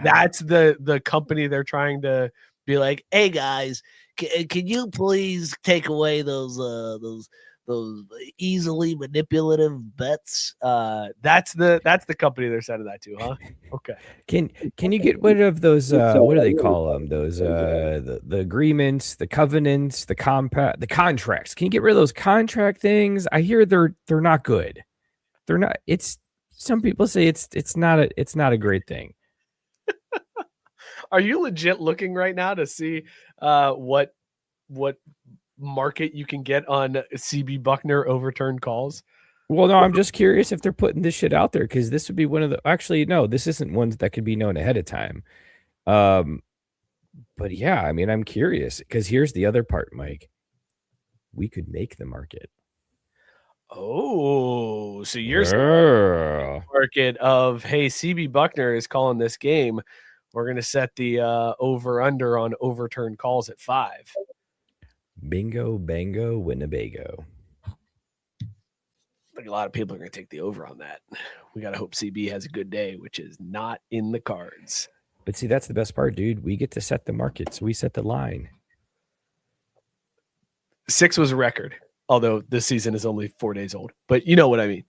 that's the company they're trying to be like, hey guys, can you please take away those easily manipulative bets? That's the company they're sending that to, huh? Okay. Can you get rid of those what do they call them? Those the agreements, the covenants, the contracts. Can you get rid of those contract things? I hear they're not good. They're not. It's some people say it's not a great thing. Are you legit looking right now to see what market you can get on CB Bucknor overturned calls? Well, no, I'm just curious if they're putting this shit out there, because this would be one of the. Actually, no, this isn't one that could be known ahead of time. But yeah, I mean, I'm curious because here's the other part, Mike. We could make the market. Oh, so you're saying market of, hey, CB Bucknor is calling this game. We're going to set the over-under on overturned calls at 5. Bingo, bango, Winnebago. I think a lot of people are going to take the over on that. We got to hope CB has a good day, which is not in the cards. But see, that's the best part, dude. We get to set the market, so we set the line. 6 was a record, although this season is only 4 days old. But you know what I mean.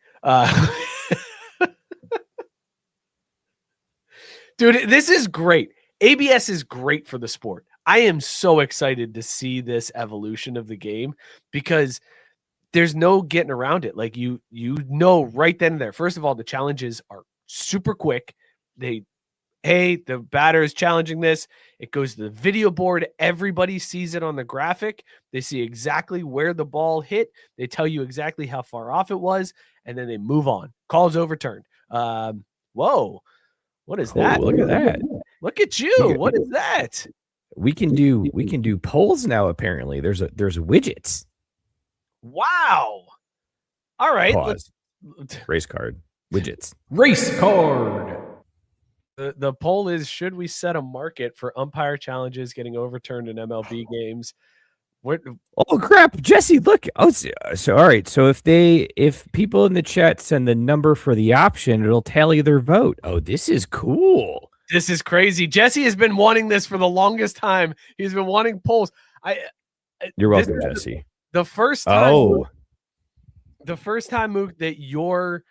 Dude, this is great. ABS is great for the sport. I am so excited to see this evolution of the game because there's no getting around it. Like you know right then and there. First of all, the challenges are super quick. The batter is challenging this. It goes to the video board. Everybody sees it on the graphic. They see exactly where the ball hit. They tell you exactly how far off it was, and then they move on. Call's overturned. Whoa. What is that? Look at that. Look at you. What is that? We can do polls now, apparently. There's widgets. Wow. All right. Pause. Race card. Widgets. Race card. The poll is, should we set a market for umpire challenges getting overturned in MLB games? Oh crap, Jesse, look. Oh, so all right. So if people in the chat send the number for the option, it'll tally their vote. Oh, this is cool. This is crazy. Jesse has been wanting this for the longest time. He's been wanting polls. You're welcome, Jesse. The first time Mook, that your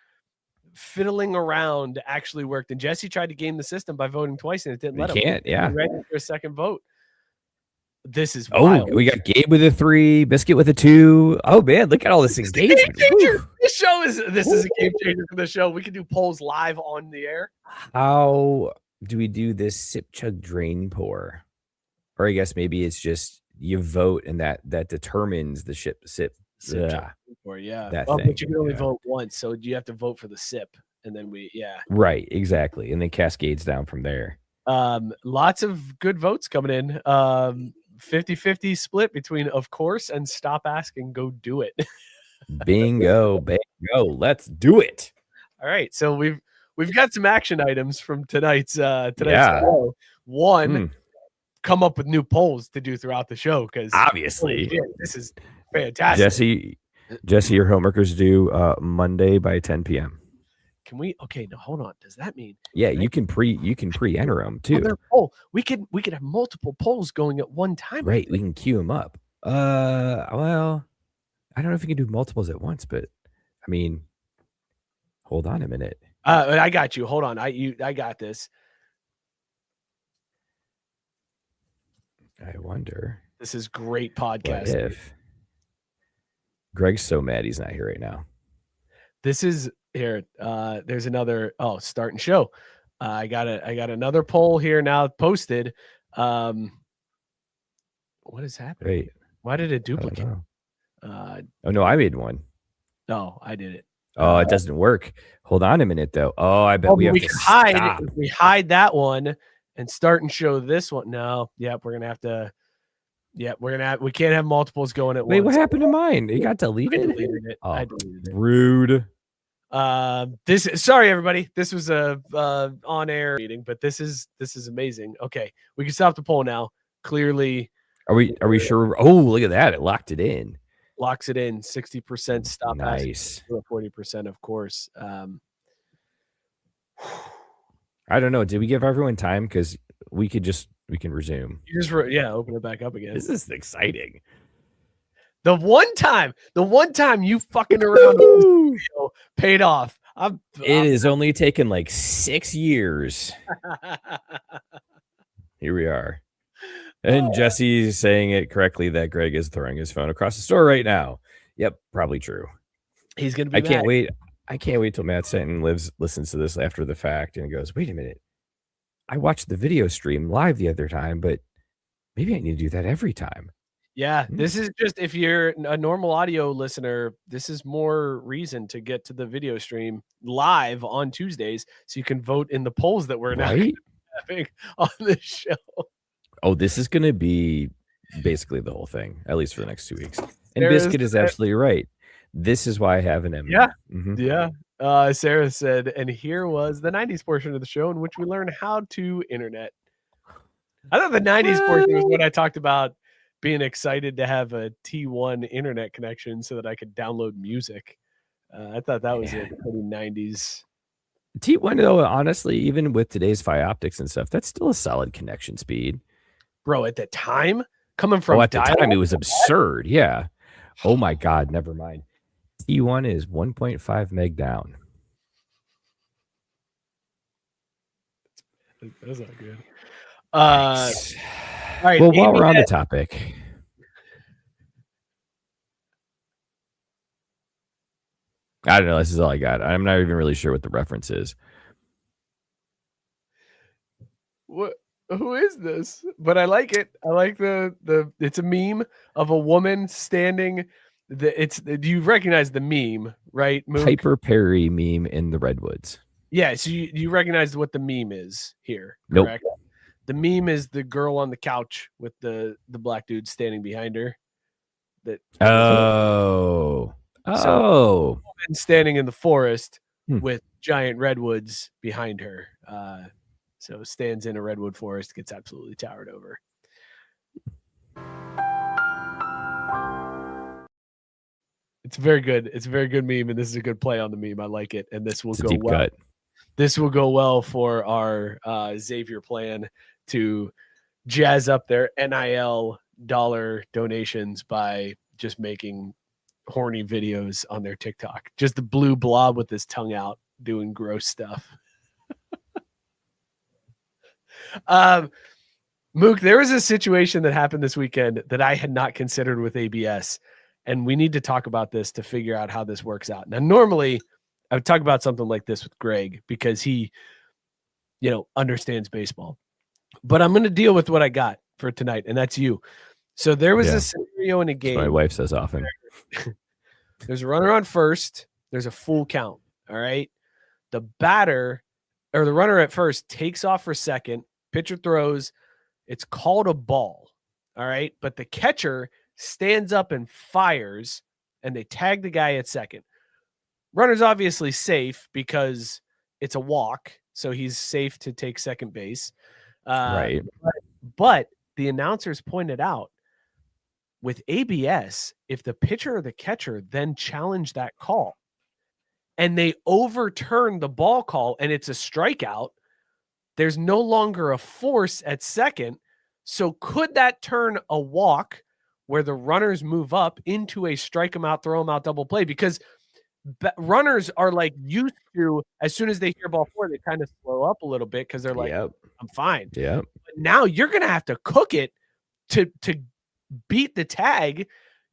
fiddling around actually worked, and Jesse tried to game the system by voting twice, and it didn't let him. Can't, yeah. Ready for a second vote. This is wild. We got Gabe with a 3, Biscuit with a 2. Oh man, look at all this engagement. This is a game changer for the show. We can do polls live on the air. How do we do this sip chug drain pour? Or I guess maybe it's just you vote and that determines the sip Or yeah. That thing, but you can only yeah. vote once, so you have to vote for the sip, and then Right, exactly. And then cascades down from there. Lots of good votes coming in. 50-50 split between of course and stop asking, go do it. Bingo. Let's do it. All right, so we've got some action items from tonight's show. One, come up with new polls to do throughout the show, because obviously this is fantastic. Jesse, your homework is due Monday by 10 p.m. Can we? Okay, no, hold on. Does that mean? Yeah, you can pre-enter them too. We could have multiple polls going at one time. Right, we can queue them up. Well, I don't know if you can do multiples at once, but I mean, hold on a minute. I got you. Hold on. I got this. I wonder. This is great podcasting. What if Greg's so mad he's not here right now? This is here. There's another. Oh, start and show. I got another poll here now posted. What is happening? Wait, why did it duplicate? Oh no, I made one. No, I did it. Oh, it doesn't work. Hold on a minute though. Oh, I bet we have to hide. stop. If we hide that one and start and show this one. No, we're gonna have to. Yeah, we can't have multiples going at once. Wait, what happened to mine? It got deleted. I deleted it. Oh, I deleted it. Rude. Sorry everybody. This was a on-air meeting, but this is amazing. Okay, we can stop the poll now. Clearly, are we sure? Oh, look at that! It locked it in. locks it in. 60% stop pass, Nice. 40%, of course. I don't know. Did we give everyone time? Because we can resume. You just open it back up again. This is exciting. The one time you fucking around paid off. It has only taken like 6 years. Here we are. And Jesse's saying it correctly that Greg is throwing his phone across the store right now. Yep, probably true. He's gonna be. I can't wait. I can't wait till Matt Stanton listens to this after the fact and goes, wait a minute. I watched the video stream live the other time, but maybe I need to do that every time. Yeah, this is just, if you're a normal audio listener, this is more reason to get to the video stream live on Tuesdays so you can vote in the polls that we're now having on the show. Oh, this is going to be basically the whole thing, at least for the next 2 weeks. And Biscuit is absolutely right. This is why I have an M. Yeah. Yeah. Sarah said, and here was the 90s portion of the show in which we learned how to internet. I thought the 90s portion was when I talked about being excited to have a T1 internet connection so that I could download music. I thought that was a pretty 90s. T1, though, honestly, even with today's Fi Optics and stuff, that's still a solid connection speed. Bro, at the time, coming from at the time, it was absurd. Yeah. Oh, my God. Never mind. T1 is 1.5 meg down. That's not good. All right. Well, while we're on the topic, I don't know. This is all I got. I'm not even really sure what the reference is. What? Who is this? But I like it. I like the. It's a meme of a woman standing. Do you recognize the meme, right? Mook? Piper Perry meme in the Redwoods. Yeah. So you recognize what the meme is here? Nope. Correct? The meme is the girl on the couch with the black dude standing behind her. So, woman standing in the forest with giant redwoods behind her. So stands in a redwood forest, gets absolutely towered over. It's very good. It's a very good meme, and this is a good play on the meme. I like it, and this will go well. Cut. This will go well for our Xavier plan to jazz up their NIL dollar donations by just making horny videos on their TikTok. Just the blue blob with his tongue out doing gross stuff. Mook, there was a situation that happened this weekend that I had not considered with ABS, and we need to talk about this to figure out how this works out. Now, normally I would talk about something like this with Greg because he, understands baseball. But I'm going to deal with what I got for tonight, and that's you. So there was a scenario in a game. My wife says often. There's a runner on first. There's a full count. All right. The batter or the runner at first takes off for second. Pitcher throws. It's called a ball. All right. But the catcher stands up and fires, and they tag the guy at second. Runner's obviously safe because it's a walk, so he's safe to take second base. Right. But the announcers pointed out with ABS, if the pitcher or the catcher then challenge that call and they overturn the ball call and it's a strikeout, there's no longer a force at second. So could that turn a walk where the runners move up into a strike them out, throw them out double play? Because runners are like used to, as soon as they hear ball four, they kind of slow up a little bit because they're like, I'm fine. Yeah. But now you're going to have to cook it to beat the tag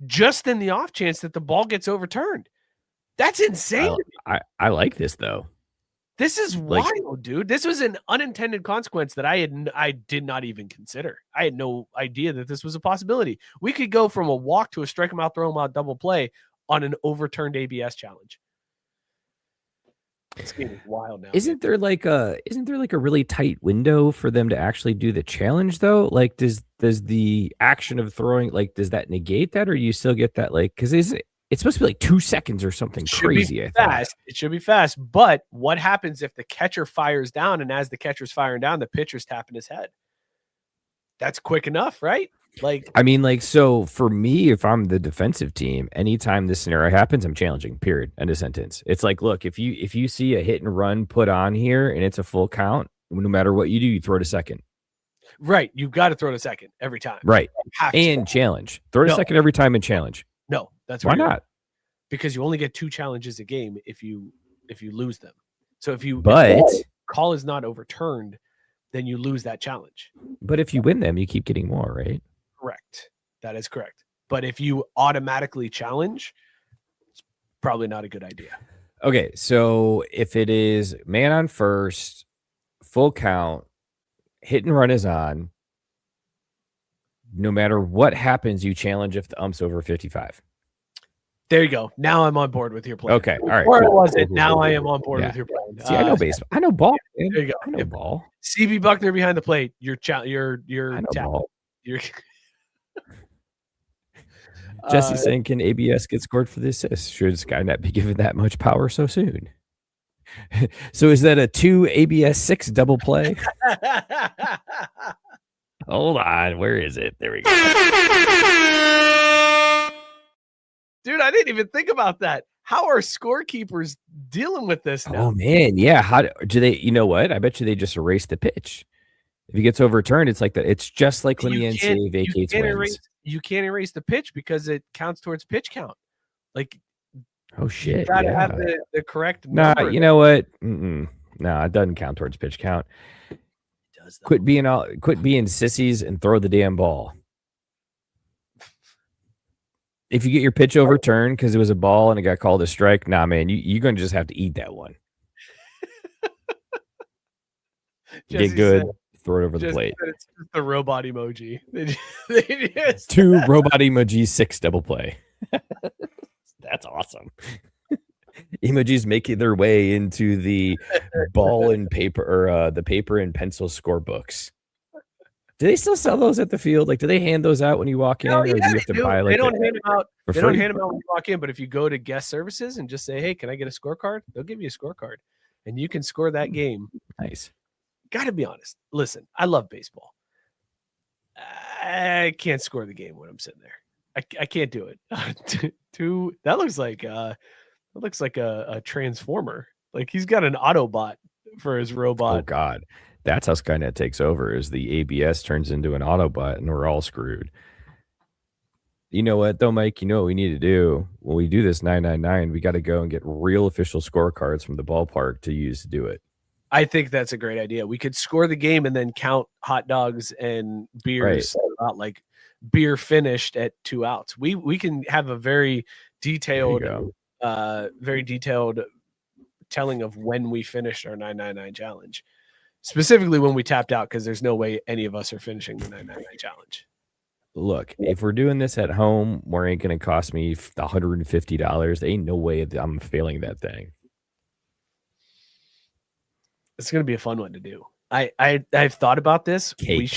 just in the off chance that the ball gets overturned. That's insane. I like this though. This is wild, dude. This was an unintended consequence that I did not even consider. I had no idea that this was a possibility. We could go from a walk to a strike him out, throw him out double play on an overturned ABS challenge. This game is wild now. Isn't there like a really tight window for them to actually do the challenge though? Like does the action of throwing, like, does that negate that, or you still get that, like, because it's supposed to be like 2 seconds or something crazy? It should be fast. But what happens if the catcher fires down, and as the catcher's firing down, the pitcher's tapping his head? That's quick enough, right? Like, I mean, like, so for me, if I'm the defensive team, anytime this scenario happens, I'm challenging. Period. End of sentence. It's like, look, if you see a hit and run put on here and it's a full count, no matter what you do, you throw to second. right, you got to throw to second every time. Right. You have And to. challenge. Throw to second every time and challenge. No, that's Why where you're not? because you only get 2 challenges a game if you lose them. So if But call is not overturned, then you lose that challenge. but if you win them, you keep getting more, right? Correct. That is correct. But if you automatically challenge, it's probably not a good idea. Okay, so if it is man on first, full count, hit and run is on, no matter what happens, you challenge if the ump's over 55. There you go. Now I'm on board with your plan. Okay, all right. Or cool, was cool, it? cool, Now cool, I cool, am on board yeah. with your plan. See, I know baseball. I know ball. Man. There you go. I know ball. CB Bucknor behind the plate. You're I know ball. You're Jesse saying, can ABS get scored for the assist? Should Skynet be given that much power so soon? So is that a 2 ABS 6 double play? Hold on. Where is it? There we go. Dude, I didn't even think about that. How are scorekeepers dealing with this now? Oh, man. Yeah. How do they? You know what? I bet you they just erase the pitch. If it gets overturned, it's like that. It's just like when the NCAA vacates wins. You can't erase the pitch because it counts towards pitch count. Like, oh shit! You gotta have the correct Nah, number. you know what? Nah, it doesn't count towards pitch count. It does, quit being sissies and throw the damn ball. If you get your pitch overturned because it was a ball and it got called a strike, nah, man, you're gonna just have to eat that one. Get good. Throw it over the plate. It's just the robot emoji. They just 2 robot emoji 6 double play. That's awesome. Emojis making their way into the ball and paper or the paper and pencil scorebooks. Do they still sell those at the field? Like, do they hand those out when you walk in, or do you have to buy like? They don't hand them out. They don't hand them out when you walk in. But if you go to guest services and just say, "Hey, can I get a scorecard?" They'll give you a scorecard, and you can score that game. Nice. Got to be honest. Listen, I love baseball. I can't score the game when I'm sitting there. I can't do it. That looks like a transformer. Like he's got an Autobot for his robot. Oh God, that's how Skynet takes over. Is the ABS turns into an Autobot, and we're all screwed. You know what, though, Mike? You know what we need to do when we do this 999? We got to go and get real official scorecards from the ballpark to use to do it. I think that's a great idea. We could score the game and then count hot dogs and beers, like beer finished at 2 outs. We can have a very detailed telling of when we finished our 999 challenge, specifically when we tapped out, because there's no way any of us are finishing the 999 challenge. Look, if we're doing this at home, where it ain't going to cost me $150, there ain't no way I'm failing that thing. It's going to be a fun one to do. I've thought about this. Cake.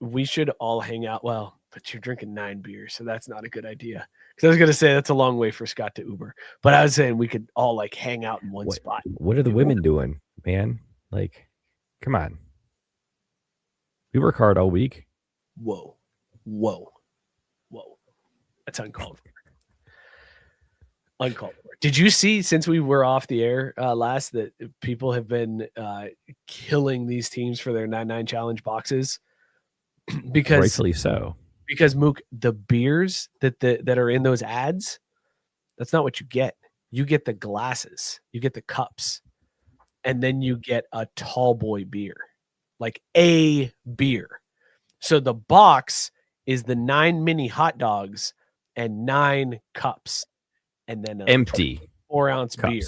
We should all hang out. Well, but you're drinking 9 beers, so that's not a good idea. Because I was going to say that's a long way for Scott to Uber. But I was saying we could all like hang out in one spot. What are the women doing, man? Like, come on. We work hard all week. Whoa. That's uncalled for. Uncalled for. Did you see, since we were off the air last, that people have been killing these teams for their 9-9 challenge boxes? Because rightfully so. Because Mook, the beers that are in those ads, that's not what you get. You get the glasses, you get the cups, and then you get a tall boy beer, like a beer. So the box is the 9 mini hot dogs and 9 cups, and then empty 4-ounce beer.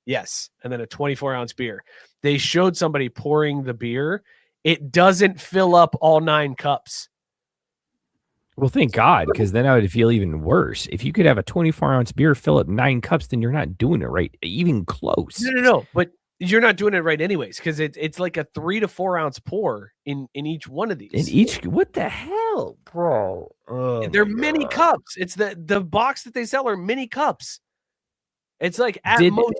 Yes, and then a 24-ounce beer. They showed somebody pouring the beer. It doesn't fill up all 9 cups. Well, thank God, because then I would feel even worse. If you could have a 24-ounce beer fill up 9 cups, then you're not doing it right, even close. No. But you're not doing it right anyways, because it's like a 3 to 4 ounce pour in each one of these. In each, what the hell, bro? Oh, they're mini cups. It's the box that they sell are mini cups. It's like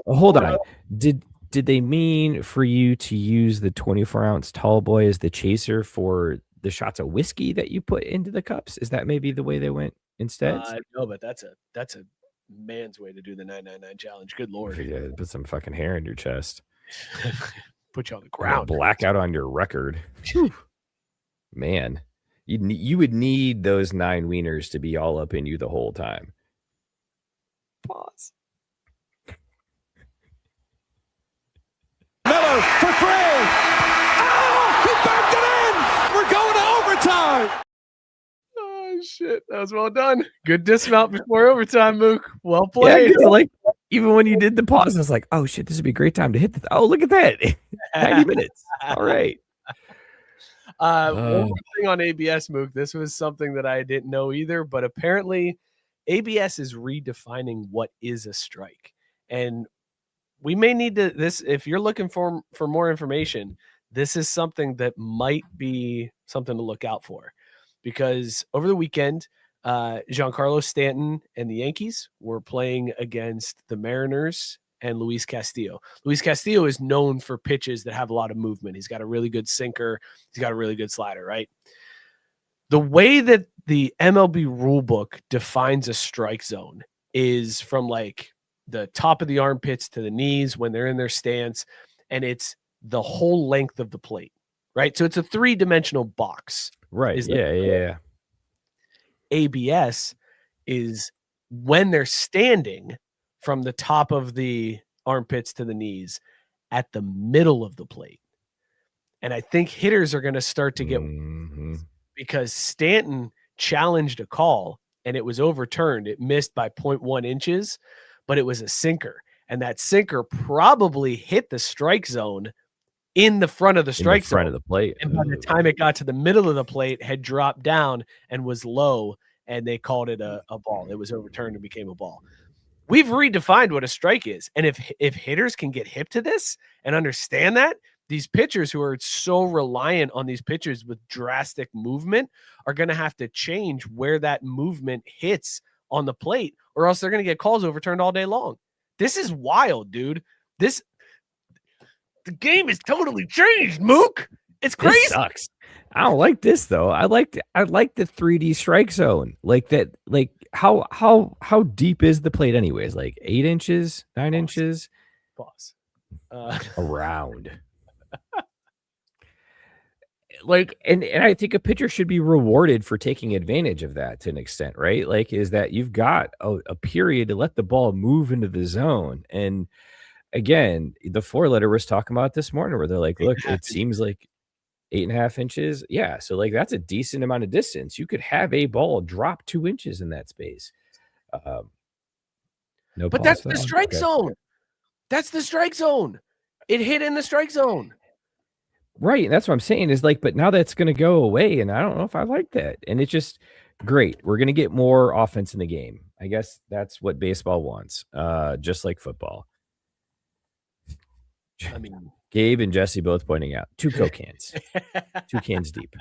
hold on. Did they mean for you to use the 24-ounce tall boy as the chaser for the shots of whiskey that you put into the cups? Is that maybe the way they went instead? No, but that's a man's way to do the 999 challenge. Good Lord. Yeah, put some fucking hair in your chest. Put you on the Or a ground. blackout on your record. Whew. Man, you would need those 9 wieners to be all up in you the whole time. Pause. Miller for 3. Oh, he backed it in. We're going to overtime. Oh shit, that was well done. Good dismount before overtime, Mook. Well Yeah, played. 'cause, like even when you did the pause, I was like, oh shit, this would be a great time to hit the. Oh, look at that, 90 minutes. All right. One more thing on ABS, Mook. This was something that I didn't know either, but apparently ABS is redefining what is a strike. And we may need to this if you're looking for more information, this is something that might be something to look out for. Because over the weekend, Giancarlo Stanton and the Yankees were playing against the Mariners and Luis Castillo. Luis Castillo is known for pitches that have a lot of movement. He's got a really good sinker. He's got a really good slider, right? The way that the MLB rulebook defines a strike zone is from like the top of the armpits to the knees when they're in their stance, and it's the whole length of the plate, right? So it's a 3-dimensional box. Right. Yeah. ABS is when they're standing from the top of the armpits to the knees at the middle of the plate. And I think hitters are going to start to get because Stanton challenged a call and it was overturned. It missed by 0.1 inches, but it was a sinker. And that sinker probably hit the strike zone in the front of the strike zone. Of the plate. And by the time it got to the middle of the plate, had dropped down and was low, and they called it a ball. It was overturned and became a ball. We've redefined what a strike is. And if hitters can get hip to this and understand that, these pitchers who are so reliant on these pitchers with drastic movement are going to have to change where that movement hits on the plate, or else they're going to get calls overturned all day long. This is wild, dude. The game is totally changed, Mook. It's crazy. This sucks. I don't like this though. I like the 3D strike zone. Like that. Like how deep is the plate anyways? Like 8 inches, 9 inches. Pause. Around. Like and I think a pitcher should be rewarded for taking advantage of that to an extent, right? Like is that you've got a period to let the ball move into the zone. And again, the 4-letter was talking about this morning where they're like, look, it seems like 8.5 inches. Yeah. So like that's a decent amount of distance. You could have a ball drop 2 inches in that space. No, but that's the strike zone. That's the strike zone. It hit in the strike zone. Right. And that's what I'm saying is like, but now that's going to go away. And I don't know if I like that. And it's just great. We're going to get more offense in the game. I guess that's what baseball wants. Just like football. I mean, Gabe and Jesse both pointing out 2 Coke cans, 2 cans deep.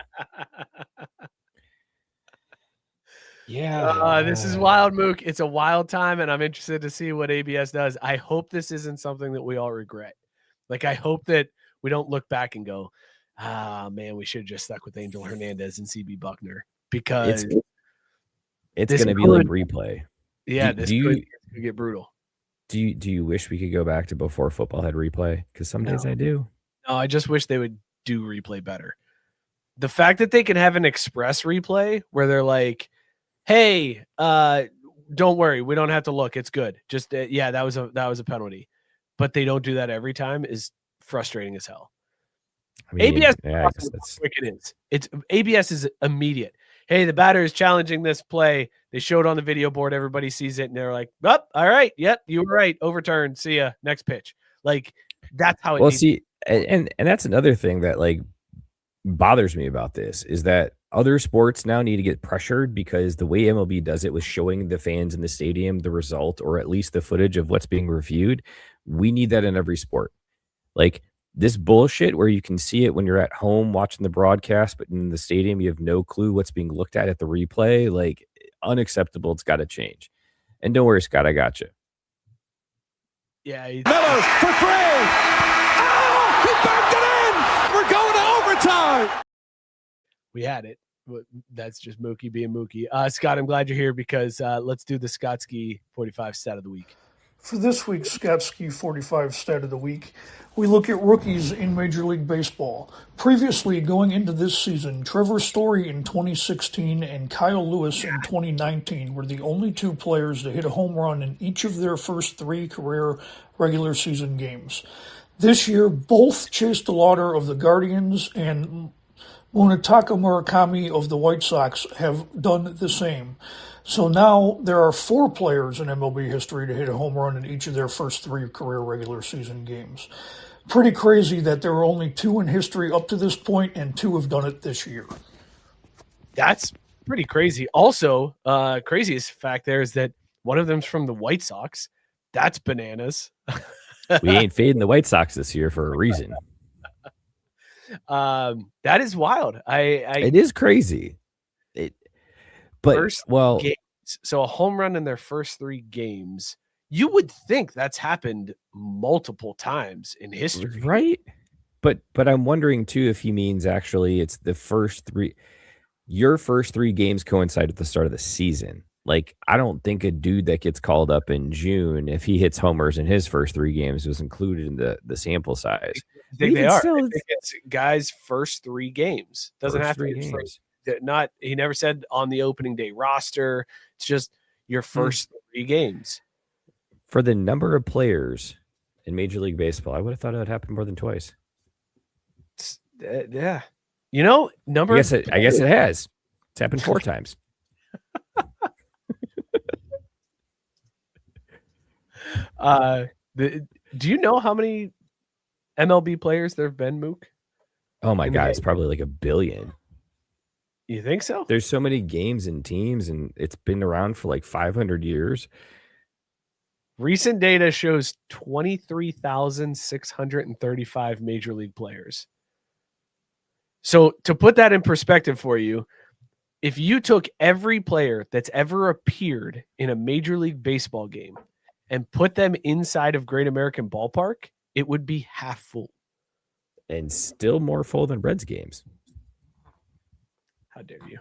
Yeah. This is wild, Mook. It's a wild time, and I'm interested to see what ABS does. I hope this isn't something that we all regret. Like, I hope that we don't look back and go, man, we should have just stuck with Angel Hernandez and CB Bucknor because it's going to be like replay. Yeah, this could get brutal. Do you wish we could go back to before football had replay? Because some days I do. No, I just wish they would do replay better. The fact that they can have an express replay where they're like, hey, don't worry, we don't have to look. It's good. Just that was a penalty. But they don't do that every time is frustrating as hell. I mean, ABS yeah, I guess that's quick it is. It's ABS is immediate. Hey, the batter is challenging this play. They showed on the video board. Everybody sees it, and they're like, "Oh, all right, yep, you were right. Overturned. See ya. Next pitch." Like that's how it. Well, see, and that's another thing that like bothers me about this is that other sports now need to get pressured because the way MLB does it with showing the fans in the stadium the result or at least the footage of what's being reviewed. We need that in every sport. Like this bullshit where you can see it when you're at home watching the broadcast, but in the stadium, you have no clue what's being looked at the replay. Like unacceptable. It's got to change. And don't worry, Scott, I got you. Yeah. Miller for 3. Oh, he backed it in. We're going to overtime. we had it. That's just Mookie being Mookie. Scott, I'm glad you're here because let's do the ScottSki45 Stat of the Week. For this week's ScottSki45 Stat of the Week, we look at rookies in Major League Baseball. Previously, going into this season, Trevor Story in 2016 and Kyle Lewis in 2019 were the only two players to hit a home run in each of their first 3 career regular season games. This year, both chased the lauder of the Guardians and Munetaka Murakami of the White Sox have done the same. So now there are 4 players in MLB history to hit a home run in each of their first 3 career regular season games. Pretty crazy that there are only 2 in history up to this point, and 2 have done it this year. That's pretty crazy. Also, craziest fact there is that one of them's from the White Sox. That's bananas. We ain't fading the White Sox this year for a reason. That is wild. It is crazy. Games, so a home run in their first 3 games. You would think that's happened multiple times in history, right? But I'm wondering too if he means actually it's the first 3. Your first 3 games coincide with the start of the season. Like, I don't think a dude that gets called up in June, if he hits homers in his first 3 games, was included in the sample size. I think they are. I think it's guys' first 3 games. Doesn't have to be games. Not. He never said on the opening day roster. It's just your first 3 games. For the number of players in Major League Baseball, I would have thought it would happen more than twice. Yeah, you know, I guess it has. It's happened 4 times. Do you know how many MLB players there have been, Mook? Oh my God, it's probably like 1 billion. You think so? There's so many games and teams, and it's been around for like 500 years. Recent data shows 23,635 Major League players. So to put that in perspective for you, if you took every player that's ever appeared in a Major League Baseball game and put them inside of Great American Ballpark, it would be half full. And still more full than Reds games. How dare you?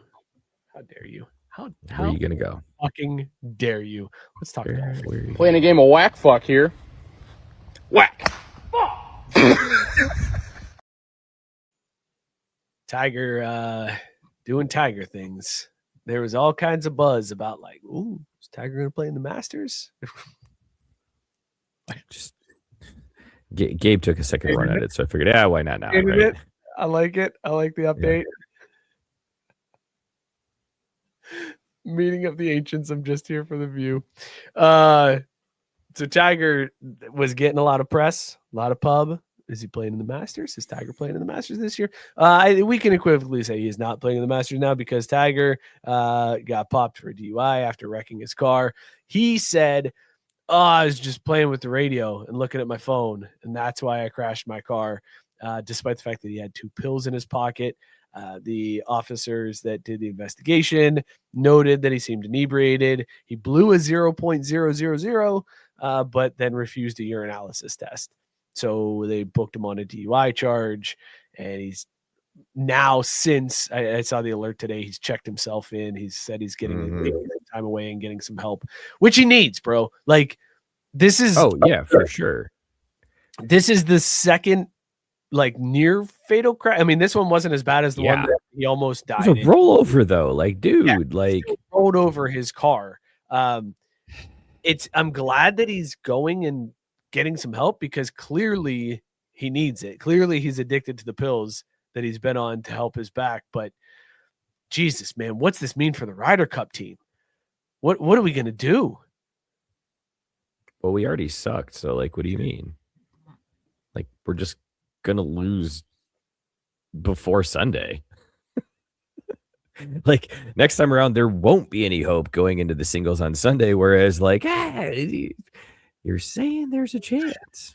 How dare you? How Where are you going to go? Fucking dare you? Let's talk golf. Playing a game of whack fuck here. Whack. Tiger doing Tiger things. There was all kinds of buzz about like, ooh, is Tiger going to play in the Masters? Just Gabe took a second run at it, so I figured, why not now? Right? I like it. I like the update. Yeah. Meeting of the ancients. I'm just here for the view. So Tiger was getting a lot of press, a lot of pub. Is he playing in the Masters? Is Tiger playing in the Masters this year? We can equivocally say he is not playing in the Masters now because Tiger got popped for a DUI after wrecking his car. He said, I was just playing with the radio and looking at my phone, and that's why I crashed my car, despite the fact that he had 2 pills in his pocket. The officers that did the investigation noted that he seemed inebriated. He blew a 0.000, but then refused a urinalysis test. So they booked him on a DUI charge, and he's now, since I saw the alert today, he's checked himself in. He's said he's getting time away and getting some help, which he needs, bro. Like, this is for sure. This is the second like near fatal crash. I mean, this one wasn't as bad as the one that he almost died. It was a rollover though, like dude, like rolled over his car. I'm glad that he's going and getting some help because clearly he needs it. Clearly he's addicted to the pills that he's been on to help his back. But Jesus, man, what's this mean for the Ryder Cup team? What are we gonna do? Well, we already sucked. So like, what do you mean? Like, we're just gonna lose before Sunday. Like, next time around, there won't be any hope going into the singles on Sunday. Whereas, like, you're saying there's a chance.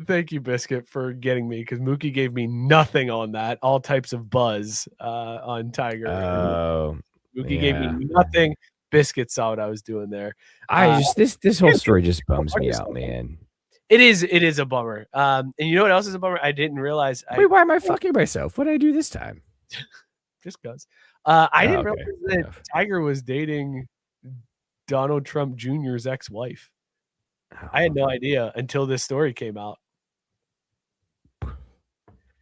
Thank you, Biscuit, for getting me because Mookie gave me nothing on that. All types of buzz on Tiger. Mookie gave me nothing. Biscuit saw what I was doing there. This whole story just bums me out, man. It is a bummer. And you know what else is a bummer? I didn't realize. Wait, why am I fucking myself? What did I do this time? Just because. I didn't okay. realize that Tiger was dating Donald Trump Jr.'s ex-wife. I had no idea until this story came out.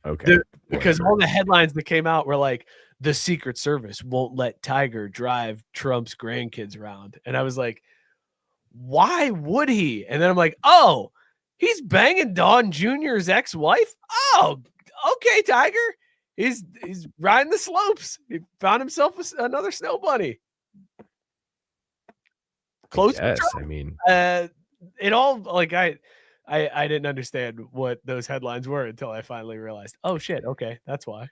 Okay. Because all the headlines that came out were like, the Secret Service won't let Tiger drive Trump's grandkids around. And I was like, why would he? And then I'm like, oh, he's banging Don Jr.'s ex-wife? Oh, okay, Tiger. He's riding the slopes. He found himself another snow bunny. Close. Yes, I mean, it all like I didn't understand what those headlines were until I finally realized. Oh shit! Okay, that's why.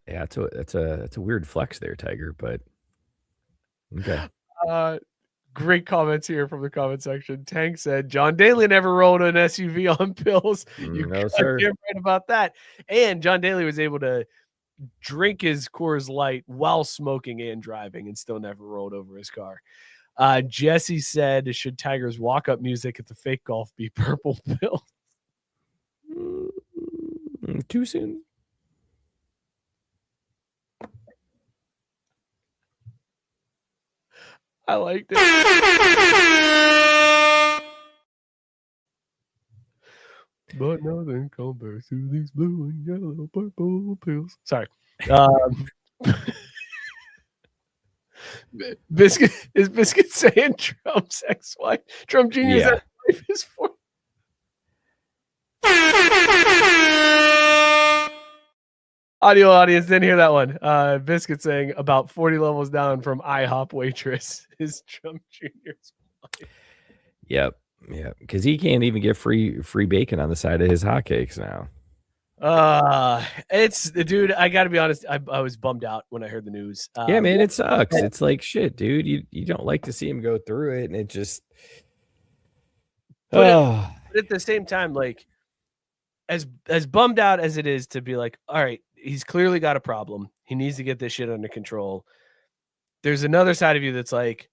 Yeah, that's a weird flex there, Tiger. But okay. Great comments here from the comment section. Tank said John Daly never rolled an SUV on pills. You No, sir. right about that. And John Daly was able to drink his Coors Light while smoking and driving and still never rolled over his car. Jesse said, should Tiger's walk-up music at the fake golf be Purple Pill? Too soon. I liked it. But nothing compares to these blue and yellow purple pills. Sorry. Biscuit saying Trump's ex-wife, Trump Jr.'s ex-wife is for. Audio audience didn't hear that one. Biscuit saying about 40 levels down from IHOP waitress is Trump Jr.'s wife. Yep, because he can't even get free bacon on the side of his hotcakes now. It's dude. I got to be honest. I was bummed out when I heard the news. Yeah, man, it sucks. It's like shit, dude. You don't like to see him go through it, and it just. But at the same time, like as bummed out as it is to be like, all right, he's clearly got a problem. He needs to get this shit under control. There's another side of you that's like,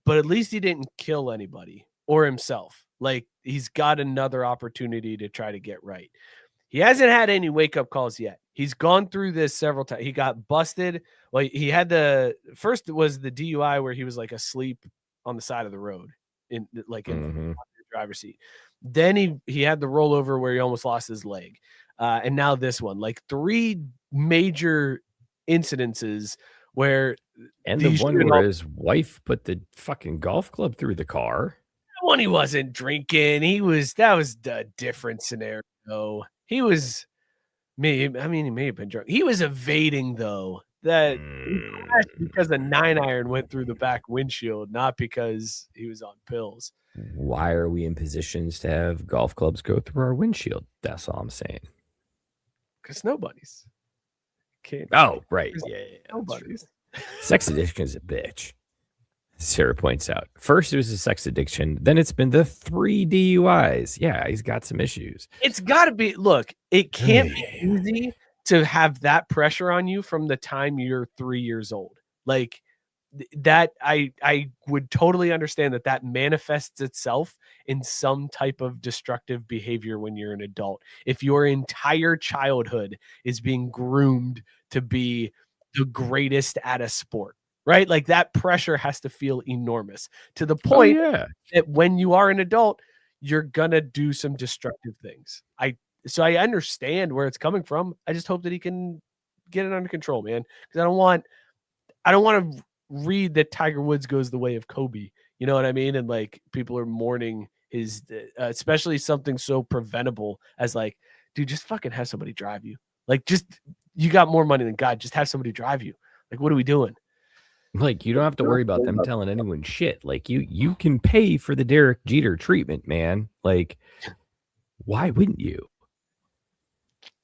but at least he didn't kill anybody or himself. Like he's got another opportunity to try to get right. He hasn't had any wake-up calls yet. He's gone through this several times. He got busted. Well, he had the first was the DUI where he was like asleep on the side of the road in the driver's seat. Then he had the rollover where he almost lost his leg. And now this one, like 3 major incidences where the one where his wife put the fucking golf club through the car. When he wasn't drinking, that was a different scenario. He was he may have been drunk. He was evading though. That because a 9-iron went through the back windshield, not because he was on pills. Why are we in positions to have golf clubs go through our windshield? That's all I'm saying. Because nobody's. Can't. Oh, right. Yeah. Nobody's. Sex addiction is a bitch. Sarah points out. First, it was a sex addiction. Then it's been the 3 DUIs. Yeah, he's got some issues. It's got to be. Look, it can't be easy to have that pressure on you from the time you're 3 years old. Like that, I would totally understand that manifests itself in some type of destructive behavior when you're an adult. If your entire childhood is being groomed to be the greatest at a sport. Right? Like that pressure has to feel enormous to the point that when you are an adult, you're going to do some destructive things. So I understand where it's coming from. I just hope that he can get it under control, man. Because I don't want to read that Tiger Woods goes the way of Kobe. You know what I mean? And like people are mourning his, especially something so preventable as like, dude, just fucking have somebody drive you. Like you got more money than God. Just have somebody drive you. Like, what are we doing? Like, you don't have to worry about them telling anyone shit. Like, you can pay for the Derek Jeter treatment, man. Like, why wouldn't you?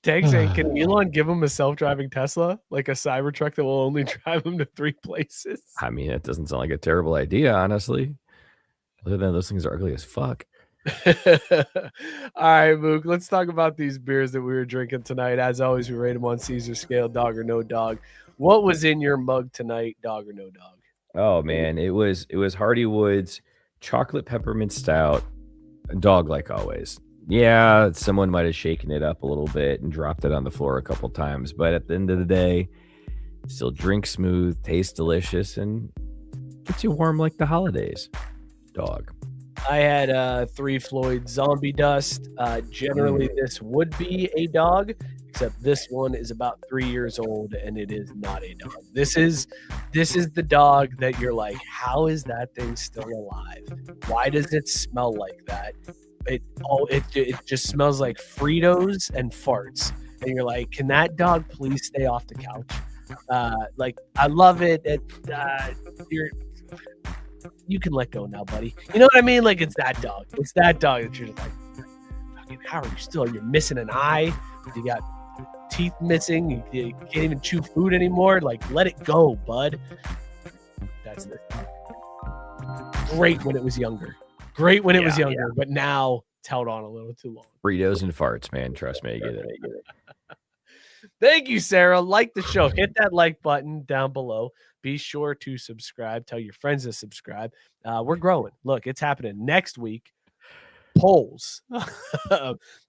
Tag saying, can Elon give him a self-driving Tesla? Like a Cybertruck that will only drive him to 3 places? I mean, it doesn't sound like a terrible idea, honestly. Other than those things are ugly as fuck. All right, Mook, let's talk about these beers that we were drinking tonight. As always, we rate them on Caesar scale, dog or no dog. What was in your mug tonight, dog or no dog? Oh man, it was Hardy Woods chocolate peppermint stout Dog, like always. Yeah, someone might have shaken it up a little bit and dropped it on the floor a couple times, but at the end of the day, still drink smooth, tastes delicious, and gets you warm like the holidays. Dog. I had 3 Floyd Zombie Dust. Generally, this would be a dog, except this one is about 3 years old, and it is not a dog. This is the dog that you're like, how is that thing still alive? Why does it smell like that? It just smells like Fritos and farts, and you're like, can that dog please stay off the couch? Like, I love it. You can let go now, buddy. You know what I mean? Like, it's that dog. It's that dog that you're just like, fucking, how are you still? You're missing an eye. You got teeth missing. You can't even chew food anymore. Like, let it go, bud. That's the great when it was younger. Great when it was younger, but now it's held on a little too long. Fritos and farts, man. Trust me, I get it. Thank you, Sarah. Like the show. Hit that like button down below. Be sure to subscribe. Tell your friends to subscribe. We're growing. Look, it's happening next week. Polls.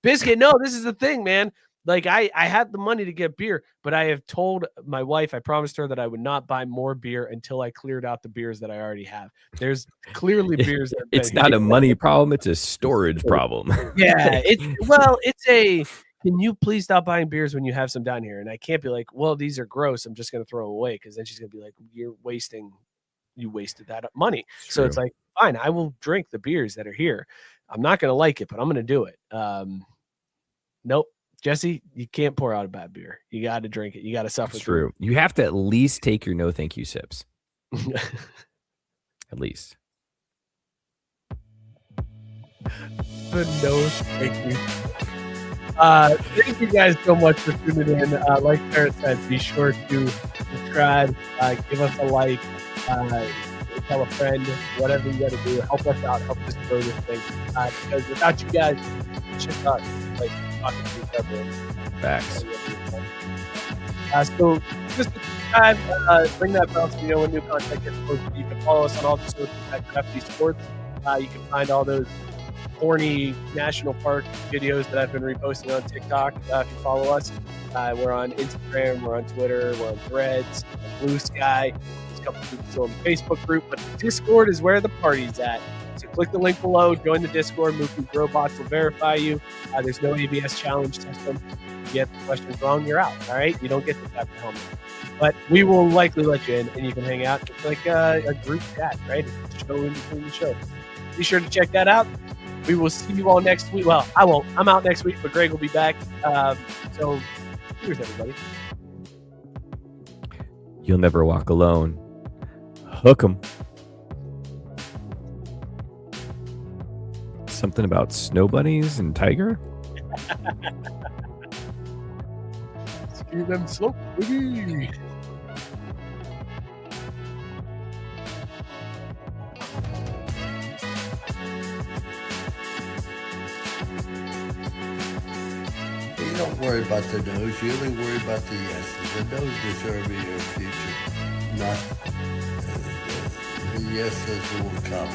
Biscuit, no, this is the thing, man. Like, I had the money to get beer, but I have told my wife, I promised her that I would not buy more beer until I cleared out the beers that I already have. There's clearly beers. It's not a money problem. It's a storage problem. Yeah. It's a, can you please stop buying beers when you have some down here? And I can't be like, well, these are gross. I'm just going to throw them away. Cause then she's going to be like, you wasted that money. So it's like, fine, I will drink the beers that are here. I'm not going to like it, but I'm going to do it. Nope. Jesse, you can't pour out a bad beer. You got to drink it. You got to suffer. It's true. You have to at least take your no thank you sips. At least. The no thank you. Thank you guys so much for tuning in. Like Sarah said, be sure to subscribe, give us a like, tell a friend, whatever you got to do. Help us out, help us grow this thing. Because without you guys, it's just us, like talking to each other. Facts. So just subscribe, bring that bell so you know when new content gets posted. You can follow us on all the socials at Crafty Sports. You can find all those corny national park videos that I've been reposting on TikTok. If you follow us, we're on Instagram, we're on Twitter, we're on Threads, on Blue Sky. There's a couple people still in the Facebook group, but the Discord is where the party's at. So click the link below, join the Discord. Mookie Robots will verify you. There's no ABS challenge system. If you get the questions wrong, you're out. All right, you don't get to tap the helmet, but we will likely let you in, and you can hang out. It's like a group chat, right? It's a show in between the show. Be sure to check that out. We will see you all next week. Well, I won't. I'm out next week, but Greg will be back. So here's everybody. You'll never walk alone. Hook 'em. Something about snow bunnies and tiger? Screw them slope, baby. You don't worry about the nose. You only worry about the yeses. The nose deserves your future, not the yeses will come.